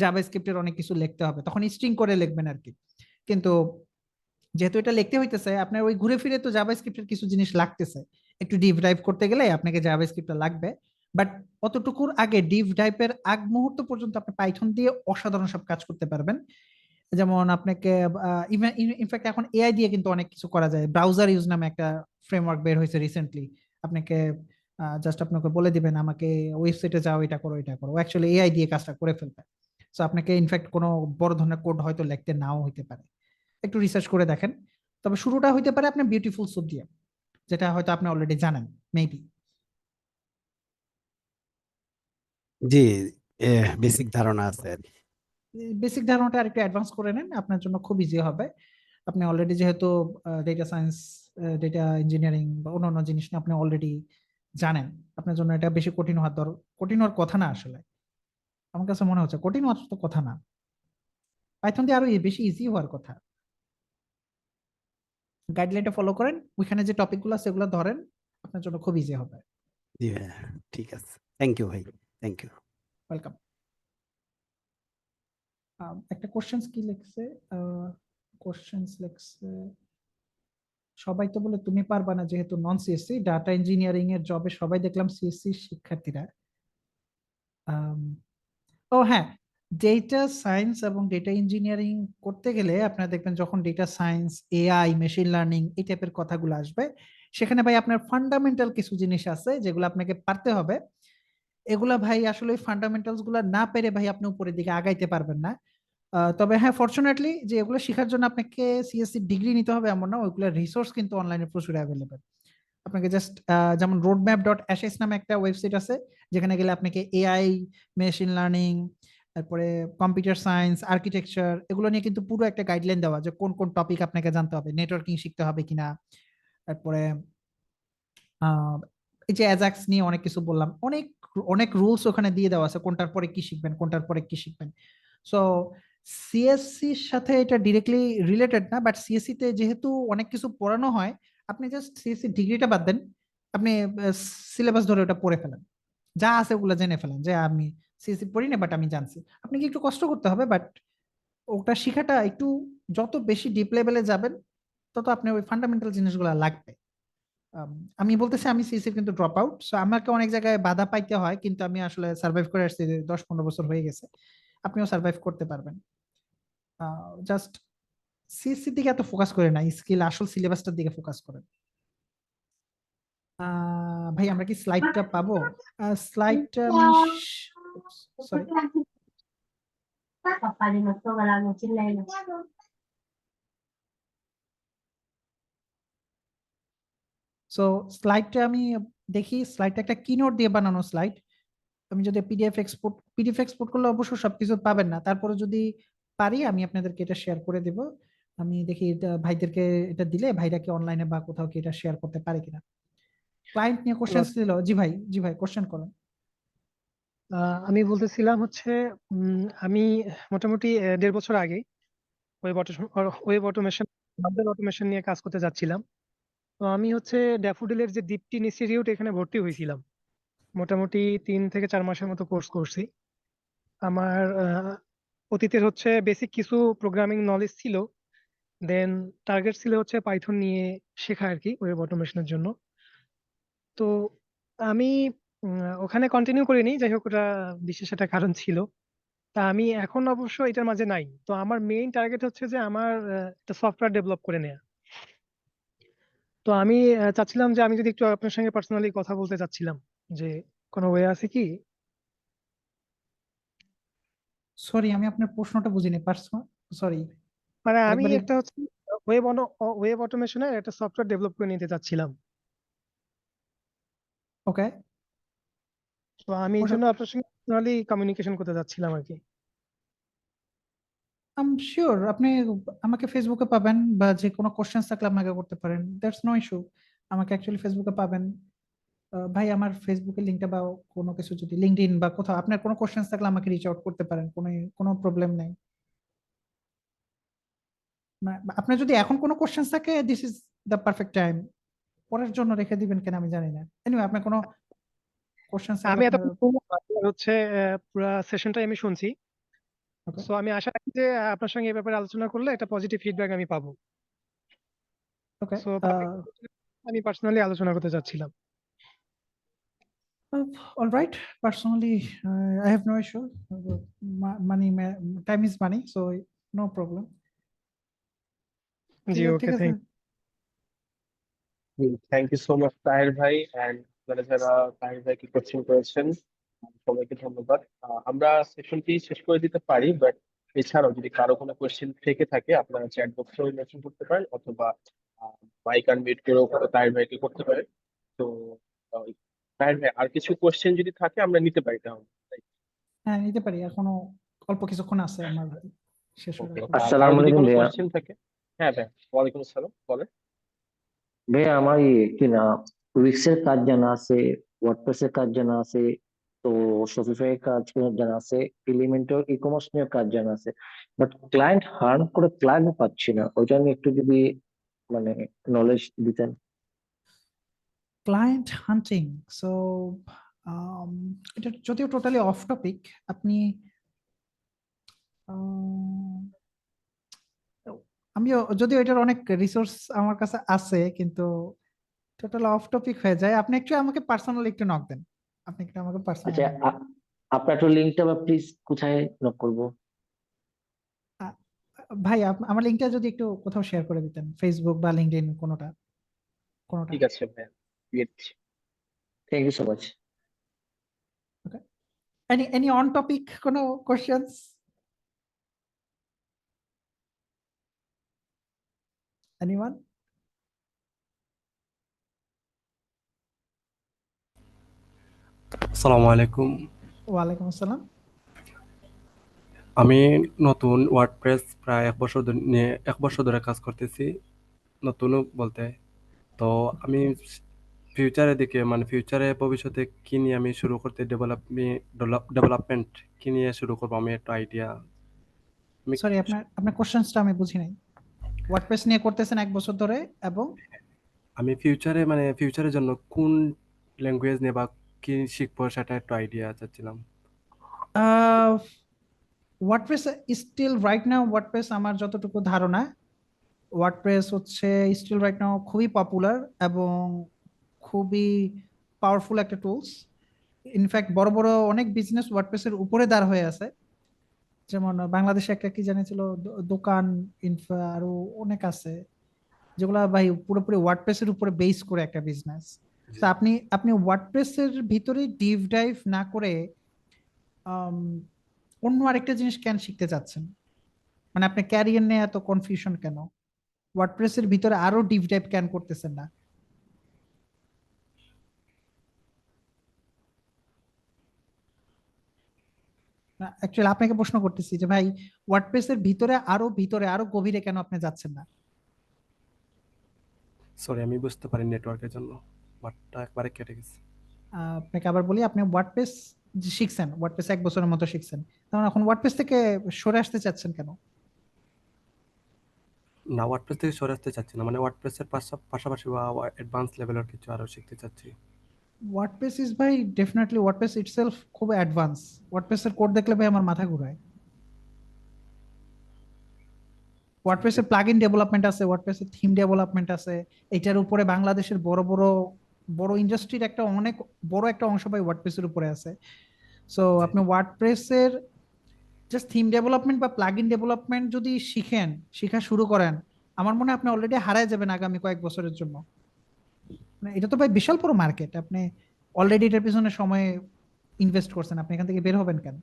জাভাস্ক্রিপ্টের অনেক কিছু লিখতে হবে, তখন স্ট্রিং করে লিখবেন আর কি। কিন্তু যেহেতু এটা লিখতে হইতেছে আপনার ওই ঘুরে ফিরে তো জাভাস্ক্রিপ্টের কিছু জিনিস লাগতেছে, একটু ডিপ ডাইভ করতে গেলে আপনাকে জাভাস্ক্রিপ্টটা লাগবে। বাট অতটুকুর আগে, ডিপ ডাইভের আগ মুহূর্ত পর্যন্ত আপনি পাইথন দিয়ে অসাধারণ সব কাজ করতে পারবেন। যেমন আপনাকে ইনফ্যাক্ট এখন এআই দিয়ে কিন্তু অনেক কিছু করা যায়। ব্রাউজার ইউজ নামে একটা ফ্রেমওয়ার্ক বের হয়েছে রিসেন্টলি। আপনাকে জাস্ট আপনাকে বলে দিবেন আমাকে ওয়েবসাইটে যাও, এটা করো এটা করো, অ্যাকচুয়ালি এআই দিয়ে কাজটা করে ফেলবে। সো আপনাকে ইনফ্যাক্ট কোনো বড় ধরনের কোড হয়তো লিখতে নাও হইতে পারে, একটু রিসার্চ করে দেখেন। তবে শুরুটা হইতে পারে আপনার বিউটিফুল সুপ দিয়ে, যেটা হয়তো আপনি অলরেডি জানেন মেবি। জি, বেসিক ধারণা আছে আর কি। বেসিক ধারণাটা আরেকটু অ্যাডভান্স করে নেন, আপনার জন্য খুব ইজি হবে। আপনি অলরেডি যেহেতু ডেটা সায়েন্স, ডেটা ইঞ্জিনিয়ারিং বা অন্যান্য জিনিস নিয়ে আপনি অলরেডি জানেন, আপনার জন্য এটা বেশি কঠিন হওয়ার কথা না আসলে। আমার কাছে মনে হচ্ছে কঠিন হওয়ার তো কথা না, পাইথন দিয়ে আরো বেশি ইজি হওয়ার কথা। গাইডলাইনটা ফলো করেন, ওইখানে যে টপিক গুলো আছে সেগুলো ধরেন, আপনার জন্য খুব ইজি হবে। জি ভাইয়া, ঠিক আছে, থ্যাংক ইউ ভাই, থ্যাংক ইউ। ওয়েলকাম। একটা কোশ্চেন্স কি লিখছে, কোশ্চেন্স লিখছে সবাই তো বলে তুমি পারবা না যেহেতু নন সিএসসি, ডাটা ইঞ্জিনিয়ারিং এর জবে সবাই দেখলাম সিএসসি শিক্ষার্থীরা। আম, ও হ্যাঁ, ডেটা সায়েন্স এবং ডেটা ইঞ্জিনিয়ারিং করতে গেলে আপনারা দেখবেন যখন data science, AI, machine learning এই টাইপের কথাগুলো আসবে, সেখানে ভাই আপনার ফান্ডামেন্টাল কিছু জিনিস আছে যেগুলো আপনাকে পারতে হবে। এগুলা ভাই আসলে ফান্ডামেন্টালস গুলা না পেরে ভাই আপনি উপরের দিকে আগাইতে পারবেন না। তবে হ্যাঁ, ফরচুনেটলি যে এগুলো শেখার জন্য আপনাকে সিএসসি ডিগ্রি নিতে হবে এমন না, ওইগুলো রিসোর্স কিন্তু অনলাইনে প্রচুর অ্যাভেলেবেল। আপনাকে জাস্ট যেমন roadmap.ss নামে একটা ওয়েবসাইট আছে, যেখানে গেলে আপনাকে এআই, মেশিন লার্নিং, তারপরে কম্পিউটার সায়েন্স, আর্কিটেকচার, এগুলো নিয়ে কিন্তু পুরো একটা গাইডলাইন দেওয়া, যে কোন কোন টপিক আপনাকে জানতে হবে, নেটওয়ার্কিং শিখতে হবে কিনা। তারপরে আহ, এই যে অ্যাজাক্স নিয়ে অনেক কিছু বললাম, অনেক অনেক রুলস ওখানে দিয়ে দেওয়া আছে, কোনটার পরে কি শিখবেন, কোনটার পরে কি শিখবেন। সো সিএসসির সাথে এটা ডিরেক্টলি রিলেটেড না, বাট সিএসসি তে যেহেতু অনেক কিছু পড়ানো হয়, আপনি জাস্ট সিএসসি ডিগ্রিটা বাদ দেন, আপনি সিলেবাস ধরে ওটা পড়ে ফেলেন, যা আছে ওগুলো জেনে ফেলেন, যে আমি সিএসসি পড়ি না বাট আমি জানছি। আপনি কি একটু কষ্ট করতে হবে, বাট ওটা শিখাটা একটু, যত বেশি ডিপ লেভেলে যাবেন তত আপনার ওই ফান্ডামেন্টাল জিনিসগুলো লাগবে। আমি বলতেছি আমি সিএসসি কিন্তু ড্রপ আউট, সো আমাকে অনেক জায়গায় বাধা পাইতে হয়, কিন্তু আমি আসলে সার্ভাইভ করে আসছি, 10-15 বছর হয়ে গেছে। আপনিও সার্ভাইভ করতে পারবেন। জাস্ট সিএসসি দিকে এত ফোকাস করে না, স্কিল আসল সিলেবাসটার দিকে ফোকাস করেন। ভাই আমরা কি স্লাইডটা পাবো? স্লাইডটা আমি, সরি, সো স্লাইডটা আমি দেখি, স্লাইডটা একটা কিনোট দিয়ে বানানো স্লাইড। আমি যদি পিডিএফ এক্সপোর্ট করলে অবশ্য সবকিছু পাবেন না, তারপরে যদি পারি আমি আপনাদেরকে এটা শেয়ার করে দেব। আমি দেখি এটা ভাইদেরকে এটা দিলে ভাইরা কি অনলাইনে বা কোথাও কি এটা শেয়ার করতে পারে কিনা। ক্লায়েন্ট নিয়ে কোশ্চেন ছিল। জি ভাই কোশ্চেন করেন। আমি বলতেছিলাম হচ্ছে আমি মোটামুটি 1.5 বছর আগে ওয়েব অটোমেশন অটোমেশন নিয়ে কাজ করতে যাচ্ছিলাম। তো আমি হচ্ছে ড্যাফোডিলের যে দীপ্তি ইনস্টিটিউট এখানে ভর্তি হয়েছিলাম। মোটামুটি 3 থেকে 4 মাসের মতো কোর্স করছি। আমার অতীতের হচ্ছে বেসিক কিছু প্রোগ্রামিং নলেজ ছিল, দেন টার্গেট ছিল হচ্ছে পাইথন নিয়ে শেখা আর কি ওয়েব অটোমেশনের জন্য। তো আমি ওখানে কন্টিনিউ করিনি, যাই হোক ওটা বিশেষ একটা কারণ ছিল। তা আমি এখন অবশ্য এটার মাঝে নাই। তো আমার মেইন টার্গেট হচ্ছে যে আমার একটা সফটওয়্যার ডেভেলপ করে নেওয়া। তো আমি চাচ্ছিলাম যে আমি যদি একটু আপনার সঙ্গে পার্সোনালি কথা বলতে চাচ্ছিলাম, যে কোনো ওয়ে আছে কি? সরি আমি আপনার প্রশ্নটা বুঝিনি পার্সোনাল। সরি মানে আমি আরেকবার একটা হচ্ছে ওয়েব অটোমেশনের একটা সফটওয়্যার ডেভেলপ করে নিতে চাচ্ছিলাম। ওকে। তো আমি এই জন্য আপনার সঙ্গে পার্সোনালি কমিউনিকেশন করতে চাচ্ছিলাম আর কি। আম শিওর আপনি আমাকে ফেসবুকে পাবেন বা যে কোনো কোশ্চেন থাকলে আমাকে করতে পারেন, দ্যাটস নো ইস্যু। আমাকে অ্যাকচুয়ালি ফেসবুকে পাবেন। ভাই আমার ফেসবুকের লিঙ্কটা বা কোনো কিছু যদি লিঙ্কডইন বা কোথাও আপনার কোনো কোশ্চেন থাকলে আমাকে রিচ আউট করতে পারেন, কোনো কোনো প্রবলেম নেই। আপনার যদি এখন কোনো কোশ্চেন থাকে this is the perfect time. পরের জন্য রেখে দিবেন কেন আমি জানি না। এনিওয়ে আপনার কোনো কোশ্চেন থাকলে আমি আপনার হচ্ছে পুরো সেশনটাই আমি শুনছি। ওকে সো আমি আশা রাখি যে আপনার সঙ্গে এই ব্যাপারে আলোচনা করলে একটা পজিটিভ ফিডব্যাক আমি পাবো। ওকে। সো আমি পার্সোনালি আলোচনা করতে চাচ্ছিলাম। All right. Personally, I have no issue. Money, time is money, so no problem. জি, ঠিক ওকে, আছে। Thank you so much Taher ভাই, এন্ড যারা যারা তাহের ভাইকে কোচিং করেছেন সবাইকে ধন্যবাদ। আমরা সেশনটি শেষ করে দিতে পারি, বাট এছাড়াও যদি কারো কোনো কোয়েশ্চেন থেকে থাকে আপনারা চ্যাট বক্সে মেনশন করতে পারেন, অথবা মাইক আনমিউট করেও তাহের ভাইকে করতে পারেন। তো আহ, তাহের ভাই আর কিছু কোয়েশ্চেন যদি থাকে আমরা নিতে পারি তাহলে। হ্যাঁ নিতে পারি, এখনো অল্প কিছুক্ষণ আছে আমার শেষ হয়ে ওকে, যাবে। কারো আসসালামু যদি আলাইকুম কোনো ভাইয়া। কোয়েশ্চেন থাকে। হ্যাঁ ভাই, ওয়ালাইকুম আসসালাম, বলেন। ভাইয়া আমার কি না উইক্সের কাজ জানা আছে, ওয়ার্ডপ্রেসের কাজ জানা আছে, তো শপিফাই এর কাজ জানা আছে, এলিমেন্টর ই কমার্স নিয়ে কাজ জানা আছে, বাট ক্লায়েন্ট হার্ন করে ক্লায়েন্ট পাচ্ছি না, ওইটা নিয়ে একটু যদি মানে নলেজ দিতেন। ক্লায়েন্ট হান্টিং, সো এটা যদিও টোটালি অফ টপিক। আপনি আম, আমিও যদিও এটার অনেক রিসোর্স আমার কাছে আছে, কিন্তু টোটাল অফ টপিক হয়ে যায়। আপনি একটু আমাকে পার্সোনালি একটু নক দেন। আপনি একটু আমাকে আচ্ছা, পার্সোনালি আপনার একটু লিঙ্কটা বা প্লিজ কোথায় নক করবো? ভাই আমার লিঙ্কটা যদি একটু কোথাও শেয়ার করে দিতেন, ফেসবুক বা লিঙ্কডইন কোনোটা কোনোটা। ঠিক আছে ভাই, দিয়ে দিচ্ছি। Thank you so much. Okay. Any on topic কোনো কোশ্চেনস? এনিওয়ান? আসসালামু আলাইকুম। ওয়ালাইকুম আসসালাম। আমি নতুন ওয়ার্ডপ্রেস প্রায় 1 বছর ধরে কাজ করতেছি, নতুন বলতে। তো আমি ফিউচারের দিকে মানে ফিউচারে ভবিষ্যতে কি নিয়ে আমি শুরু করতে ডেভেলপমেন্ট কি নিয়ে শুরু করবো আমি একটা আইডিয়া। আমি সরি আপনার আপনার কোশ্চেনসটা আমি বুঝি নাই। ওয়ার্ডপ্রেস নিয়ে করতেছেন 1 বছর ধরে, এবং আমি ফিউচারে মানে ফিউচারের জন্য কোন ল্যাঙ্গুয়েজ নিয়ে বা কি শিখবো সেটা একটু আইডিয়া চাচ্ছিলাম। WordPress still right now, WordPress আমার যতটুকু ধারণা ওয়ার্ডপ্রেস হচ্ছে স্টিল রাইট নাও খুবই পপুলার এবং খুবই পাওয়ারফুল একটা টুলস। ইনফ্যাক্ট বড় বড় অনেক বিজনেস ওয়ার্ডপ্রেসের উপরে দাঁড় হয়ে আছে। যেমন বাংলাদেশে একটা কি জানি ছিল দোকান ইনফা, আরো অনেক আছে যেগুলা ভাই পুরোপুরি ওয়ার্ডপ্রেসের উপরে বেস করে একটা বিজনেস। তো আপনি আপনি ওয়ার্ডপ্রেসের ভিতরে ডিপ ডাইভ না করে আম, অন্য আরেকটা জিনিস কেন শিখতে চাচ্ছেন? মানে আপনি ক্যারিয়ার নিয়ে এত কনফিউশন কেন? ওয়ার্ডপ্রেসের ভিতরে আরো ডিপ ডাইভ কেন করতেছেন না? অ্যাকচুয়ালি আপনাকে প্রশ্ন করতেছি যে ভাই ওয়ার্ডপ্রেস এর ভিতরে আরো গভীরে কেন আপনি যাচ্ছেন না? সরি, আমি বুঝতে পারি নেটওয়ার্কের জন্য বাটটা একবারে কেটে গেছে। আপনাকে আবার বলি, আপনি ওয়ার্ডপ্রেস যে শিখছেন, ওয়ার্ডপ্রেস 1 বছরের মতো শিখছেন, তখন এখন ওয়ার্ডপ্রেস থেকে সরে আসতে চাচ্ছেন কেন? না, ওয়ার্ডপ্রেস থেকে সরে আসতে চাচ্ছি না, মানে ওয়ার্ডপ্রেসের পাশাপাশি বা অ্যাডভান্স লেভেলের কিছু আরো শিখতে চাচ্ছি। ওয়ার্ডপ্রেস ইজ ভাই ডেফিনেটলি, ওয়ার্ডপ্রেস ইটসেলফ খুব অ্যাডভান্স। ওয়ার্ডপ্রেস এর কোড দেখলে ভাই আমার মাথা ঘুরায়। ওয়ার্ডপ্রেস এর প্লাগইন ডেভেলপমেন্ট আছে, ওয়ার্ডপ্রেস এর থিম ডেভেলপমেন্ট আছে। এটার উপরে বাংলাদেশের বড় ইন্ডাস্ট্রির অনেক বড় একটা অংশ ভাই ওয়ার্ডপ্রেস এর উপরে আছে। সো আপনি ওয়ার্ডপ্রেস এর জাস্ট থিম ডেভেলপমেন্ট বা প্লাগইন ডেভেলপমেন্ট যদি শেখা শুরু করেন, আমার মনে হয় আপনি অলরেডি হারায় যাবেন আগামী কয়েক বছরের জন্য। মানে এটা তো ভাই বিশাল বড় মার্কেট, আপনি অলরেডি এটার পিছনে সময় ইনভেস্ট করছেন, আপনি এখান থেকে বের হবেন কেন?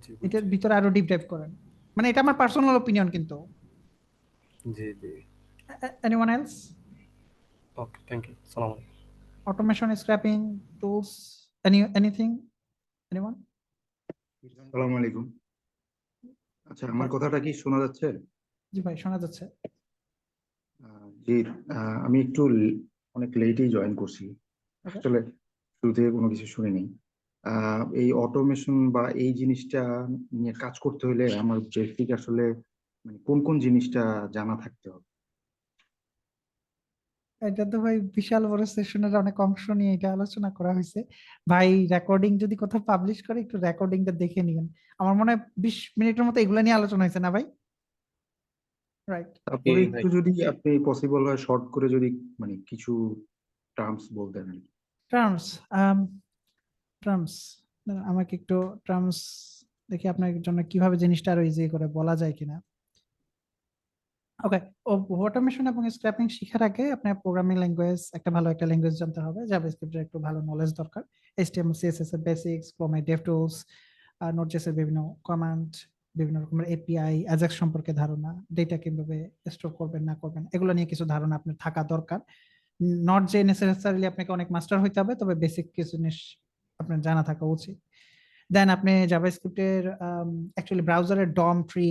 জি, এটার বুঝছি। ভিতরে আরো ডিপ ডাইভ করেন। মানে এটা আমার পার্সোনাল ওপিনিয়ন কিন্তু। জি জি। Anyone else? Okay, thank you, সালাম আলাইকুম। Automation, scraping, tools, anything? Anyone? আসসালামু আলাইকুম। আচ্ছা, আমার কথাটা কি শোনা যাচ্ছে? জি ভাই, শোনা যাচ্ছে। জি, আমি একটু অনেক লেটেই জয়েন করছি, Okay. আসলে শুরু থেকে কোনো কিছু শুনিনি। এই অটোমেশন বা এই জিনিসটা নিয়ে কাজ করতে হলে আমার বেসিক আসলে মানে কোন কোন জিনিসটা জানা থাকতে হবে? এটা তো ভাই বিশাল বড় সেশনের অনেক অংশ নিয়ে এটা আলোচনা করা হয়েছে ভাই। রেকর্ডিং যদি কোথাও পাবলিশ করে একটু রেকর্ডিংটা দেখে নিন। আমার মনে হয় 20 মিনিটের মতো এগুলো নিয়ে আলোচনা হয়েছে না ভাই? রাইট। তারপরে ভাই। একটু যদি আপনি পসিবল হয় শর্ট করে যদি মানে কিছু টার্মস বলতেন আর কি। টার্মস, টার্মস আমাকে একটু টার্মস দেখি আপনার জন্য কিভাবে জিনিসটা আরো ইজি করে বলা যায় কিনা। ওকে, অটোমেশন এবং স্ক্র্যাপিং শেখার আগে আপনার প্রোগ্রামিং ল্যাঙ্গুয়েজ, একটা ভালো একটা ল্যাঙ্গুয়েজ জানতে হবে। জাভাস্ক্রিপ্টের একটু ভালো নলেজ দরকার। এইচটিএমএল সিএসএস এর বেসিক্স, ক্রোম ডেভটুলস, নোডজেস এর বিভিন্ন কমান্ড, বিভিন্ন রকমের এপিআই, অ্যাজাক্স সম্পর্কে ধারণা, ডেটা কিভাবে স্টোর করবেন না করবেন এগুলো নিয়ে কিছু ধারণা আপনার থাকা দরকার। নট যে নেসেসারিলি আপনাকে অনেক মাস্টার হইতে হবে, তবে বেসিক কিছু জিনিস আপনার জানা থাকা উচিত। দেন আপনি জাভাস্ক্রিপ্টের অ্যাকচুয়ালি ব্রাউজারের ডম ট্রি,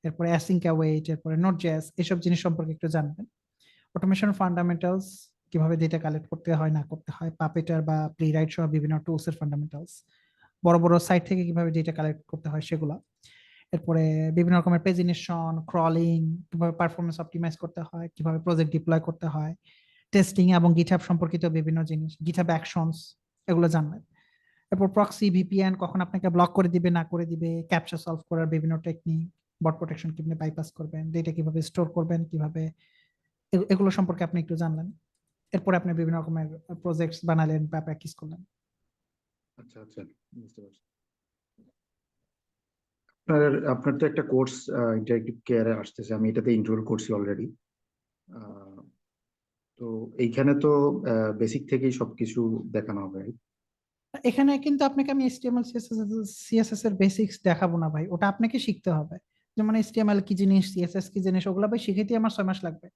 এরপরে অ্যাসিঙ্ক অ্যাওয়েট, এরপরে নোডজেস, এসব জিনিস সম্পর্কে একটু জানবেন। অটোমেশন ফান্ডামেন্টালস, কিভাবে ডেটা কালেক্ট করতে হয় না করতে হয়, পাপেটার বা প্লেরাইট সহ বিভিন্ন টুলস এর ফান্ডামেন্টালস, বড় বড় সাইট থেকে কিভাবে ডেটা কালেক্ট করতে হয় সেগুলো। এরপরে বিভিন্ন রকমের পেজিনেশন, ক্রলিং, কিভাবে পারফরমেন্স অপটিমাইজ করতে হয়, কিভাবে প্রজেক্ট ডিপ্লয় করতে হয়, টেস্টিং এবং গিটহাব সম্পর্কিত বিভিন্ন জিনিস, গিটহাব অ্যাকশনস, এগুলো জানবেন। এরপর প্রক্সি, ভিপিএন, কখন আপনাকে ব্লক করে দিবে না করে দিবে, ক্যাপচা সলভ করার বিভিন্ন টেকনিক, বট প্রোটেকশন কিভাবে বাইপাস করবেন, ডেটা কিভাবে স্টোর করবেন, কিভাবে এগুলো সম্পর্কে আপনি একটু জানলেন। এরপরে আপনি বিভিন্ন রকমের প্রজেক্টস বানালেন বা প্র্যাকটিস করলেন। আচ্ছা আচ্ছা, বুঝতে পারছি। আপনার তো একটা কোর্স ইন্টারেক্টিভ কেয়ারে আসতেছে, আমি এটাতে এনরোল করছি অলরেডি। তো এইখানে তো বেসিক থেকেই সবকিছু দেখানো হবে, right? এখানে কিন্তু আপনাকে আমি এইচটিএমএল সিএসএস এর বেসিক্স দেখাবো না ভাই, ওটা আপনাকে শিখতে হবে। যেমন এইচটিএমএল কি জিনিস, সিএসএস কি জিনিস, ওগুলো ভাই শিখাইতে আমার 6 মাস লাগবে।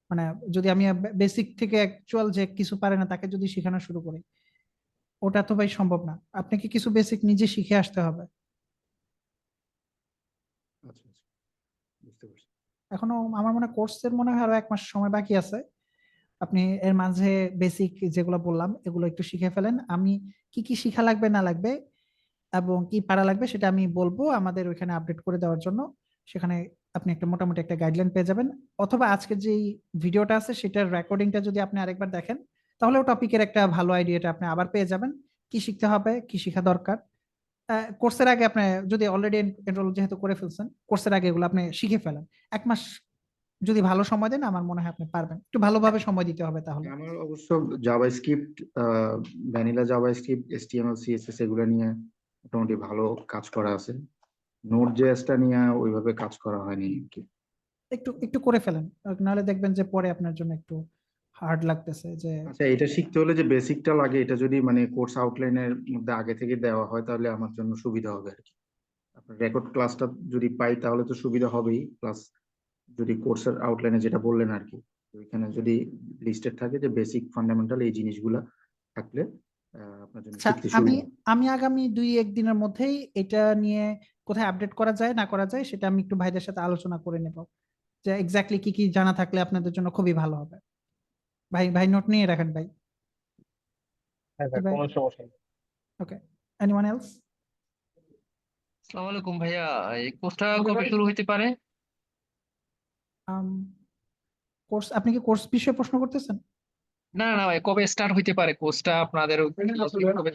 মানে যদি আমি বেসিক থেকে অ্যাকচুয়াল যে কিছু পারে না তাকে যদি শেখানো শুরু করি, ওটা তো ভাই সম্ভব না। আপনাকে কিছু বেসিক নিজে শিখে আসতে হবে। আচ্ছা আচ্ছা, বুঝতে পারছি। এখনো আমার মনে হয় কোর্সের মনে হয় আরো 1 মাস সময় বাকি আছে। আপনি এর মাঝে বেসিক যেগুলো বললাম এগুলো একটু শিখে ফেলেন। আমি কি কি শিখা লাগবে না লাগবে এবং কি পারা লাগবে সেটা আমি বলবো আমাদের ওইখানে আপডেট করে দেওয়ার জন্য। সেখানে আপনি একটা মোটামুটি একটা গাইডলাইন পেয়ে যাবেন। অথবা আজকের যে ভিডিওটা আছে সেটার রেকর্ডিংটা যদি আপনি আরেকবার দেখেন, তাহলেও টপিকের একটা ভালো আইডিয়াটা আপনি আবার পেয়ে যাবেন, কি শিখতে হবে, কি শিখা দরকার। কোর্সের আগে আপনি যদি অলরেডি এনরোল যেহেতু করে ফেলছেন, কোর্সের আগে এগুলো আপনি শিখে ফেলেন। 1 মাস যদি ভালো সময় দেন আমার মনে হয় আপনি পারবেন। একটু ভালোভাবে সময় দিতে হবে তাহলে। আমার অবশ্য JavaScript, vanilla JavaScript, HTML CSS এগুলো নিয়ে মোটামুটি ভালো কাজ করা আছে। নোড জেএসটা নিয়ে ওইভাবে কাজ করা হয়নি আর কি। একটু একটু করে ফেলেন, নাহলে দেখবেন যে পরে আপনার জন্য একটু হার্ড লাগতেছে যে। আচ্ছা, এটা শিখতে হলে যে বেসিকটা লাগে এটা যদি মানে কোর্স আউটলাইনের মধ্যে আগে থেকে দেওয়া হয় তাহলে আমার জন্য সুবিধা হবে আর কি। আপনার রেকর্ড ক্লাসটা যদি পাই তাহলে তো সুবিধা হবেই, প্লাস যদি কোর্সের আউটলাইনে যেটা বললেন আর কি, ওইখানে যদি লিস্টেড থাকে যে বেসিক ফান্ডামেন্টাল এই জিনিসগুলা থাকলে আপনার জন্য আচ্ছা, শিখতে আমি সুবিধা হবে। আমি আগামী 2-1 দিনের মধ্যেই এটা নিয়ে কোথায় আপডেট করা যায় না করা যায় সেটা আমি একটু ভাইদের সাথে আলোচনা করে নেব, যে এক্স্যাক্টলি কি কি জানা থাকলে আপনাদের জন্য খুবই ভালো হবে। ভাই ভাই নোট নিয়ে রাখেন ভাই। হ্যাঁ ভাই, ভাই, কোনো সমস্যা নেই। ওকে, এনিওয়ান এলস? আসসালামু আলাইকুম ভাইয়া, এই কোর্সটা কবে শুরু হতে পারে? কোর্স, আপনি কি কোর্স বিষয়ে প্রশ্ন করতেছেন? না না ভাই, কবে স্টার্ট হইতে পারে কোর্সটা আপনাদের? কবে?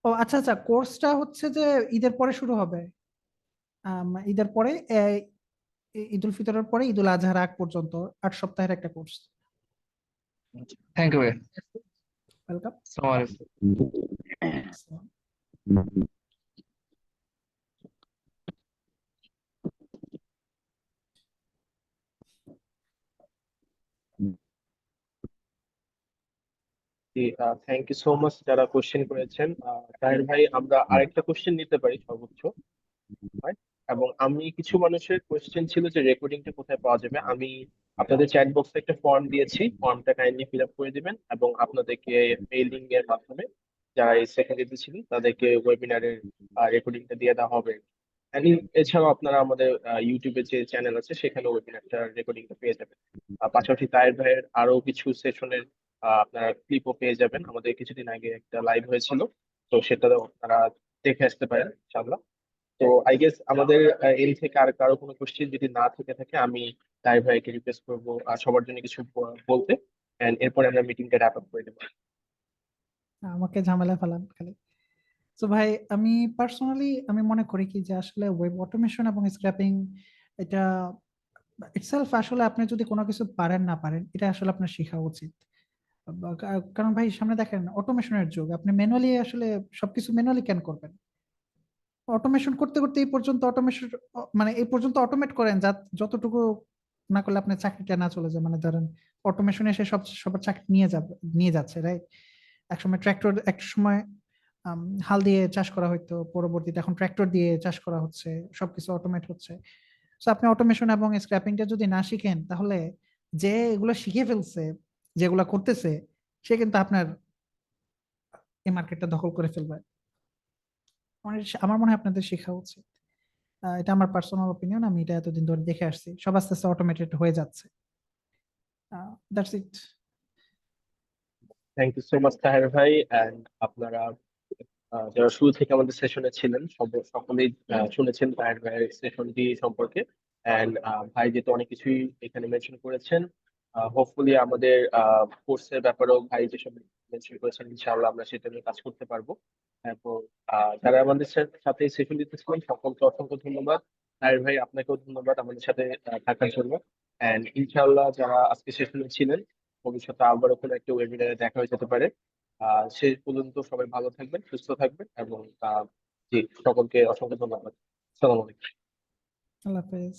ও আচ্ছা আচ্ছা, কোর্সটা হচ্ছে যে ঈদের পরে শুরু হবে। ঈদের পরে, ঈদ উল ফিতরের পরে ঈদ উল আজহার আগ পর্যন্ত 8 সপ্তাহের একটা কোর্স। থ্যাংক ইউ ভাইয়া। ওয়েলকাম। আসসালামু আলাইকুম। থ্যাংক ইউ সো মাচ যারা কোশ্চেন করেছেন। তাহের ভাই, আমরা আরেকটা কোশ্চেন নিতে পারি সর্বোচ্চ, হয়? এবং আমি কিছু মানুষের কোশ্চেন ছিল যে রেকর্ডিংটা কোথায় পাওয়া যাবে। আমি আপনাদের চ্যাট বক্সে একটা ফর্ম দিয়েছি, ফর্মটা কাইন্ডলি ফিল আপ করে দিবেন এবং আপনাদেরকে মেইলিং এর মাধ্যমে যারা এই সেকেন্ডারিতে ছিলেন তাদেরকে ওয়েবিনারের রেকর্ডিংটা দিয়ে দেওয়া হবে। And এছাড়াও আপনারা আমাদের ইউটিউবে যে চ্যানেল আছে সেখানে ওয়েবিনারটা রেকর্ডিংটা পেয়ে যাবেন। পাশাপাশি তাহের ভাইয়ের আরো কিছু সেশনের আপনারা ক্লিপও পেয়ে যাবেন। আমাদের কিছুদিন আগে একটা লাইভ হয়েছিল, তো সেটাও আপনারা দেখে আসতে পারেন ইনশাআল্লাহ। তো আই গেস আমাদের এন থেকে আর কারো কোনো কোশ্চেন যদি না থেকে থাকে, আমি তাই ভাইকে রিকোয়েস্ট করবো সবার জন্য কিছু বলতে, এন্ড এরপরে আমরা মিটিংটা র‍্যাপ আপ করে দেবো। আমাকে ঝামেলা ফেলান খালি। তো ভাই, আমি পার্সোনালি আমি মনে করি কি যে আসলে ওয়েব অটোমেশন এবং স্ক্র্যাপিং এটা ইটসেলফ, আসলে আপনি যদি কোনো কিছু পারেন না পারেন, এটা আসলে আপনার শেখা উচিত। কারণ ভাই সামনে দেখেন অটোমেশনের যুগ, আপনি ম্যানুয়ালি আসলে সবকিছু ম্যানুয়ালি কেন করবেন? অটোমেশন করতে করতে এই পর্যন্ত অটোমেশন, মানে এই পর্যন্ত অটোমেট করেন যতটুকু না করলে আপনার চাকরিটা না চলে যায়। মানে ধরেন অটোমেশন এসে সবার চাকরি নিয়ে যাচ্ছে, রাইট? একসময় ট্র্যাক্টর, এক সময় হাল দিয়ে চাষ করা হতো, পরবর্তীতে এখন ট্র্যাক্টর দিয়ে চাষ করা হচ্ছে, সবকিছু অটোমেট হচ্ছে। তো আপনি অটোমেশন এবং স্ক্র্যাপিংটা যদি না শিখেন, তাহলে যে এগুলো শিখে ফেলছে, যেগুলো করতেছে, সে কিন্তু আপনার এই মার্কেটটা দখল করে ফেলবে। আমার মনে হয় আপনাদের শেখা উচিত। এটা আমার পার্সোনাল ওপিনিয়ন, আমি এটা এতদিন ধরে দেখে আসছি, সব আস্তে আস্তে অটোমেটেড হয়ে যাচ্ছে। That's it. Thank you so much Taher ভাই। এন্ড আপনারা যারা শুরু থেকে আমাদের সেশনে ছিলেন সকলেই শুনেছেন তাহের ভাইয়ের সেশনটি সম্পর্কে। এন্ড ভাই যেহেতু অনেক কিছুই এখানে মেনশন করেছেন, হোপফুলি আমাদের কোর্সের ব্যাপারেও ভাই যেসব মেনশন করেছেন ইনশাআল্লাহ আমরা সেটা নিয়ে কাজ করতে পারবো। এবং যারা আমাদের সাথে সেশন দিতেছিলেন সকলকে অসংখ্য ধন্যবাদ। তাহের ভাই, আপনাকেও ধন্যবাদ আমাদের সাথে থাকার জন্য। এন্ড ইনশাআল্লাহ যারা আজকে সেশনে ছিলেন, ভবিষ্যতে আবারও কোনো একটা ওয়েবিনারে দেখা হয়ে যেতে পারে। শেষ পর্যন্ত সবাই ভালো থাকবেন, সুস্থ থাকবেন এবং জি, সকলকে অসংখ্য ধন্যবাদ। আসসালামু আলাইকুম। আল্লাহ হাফেজ।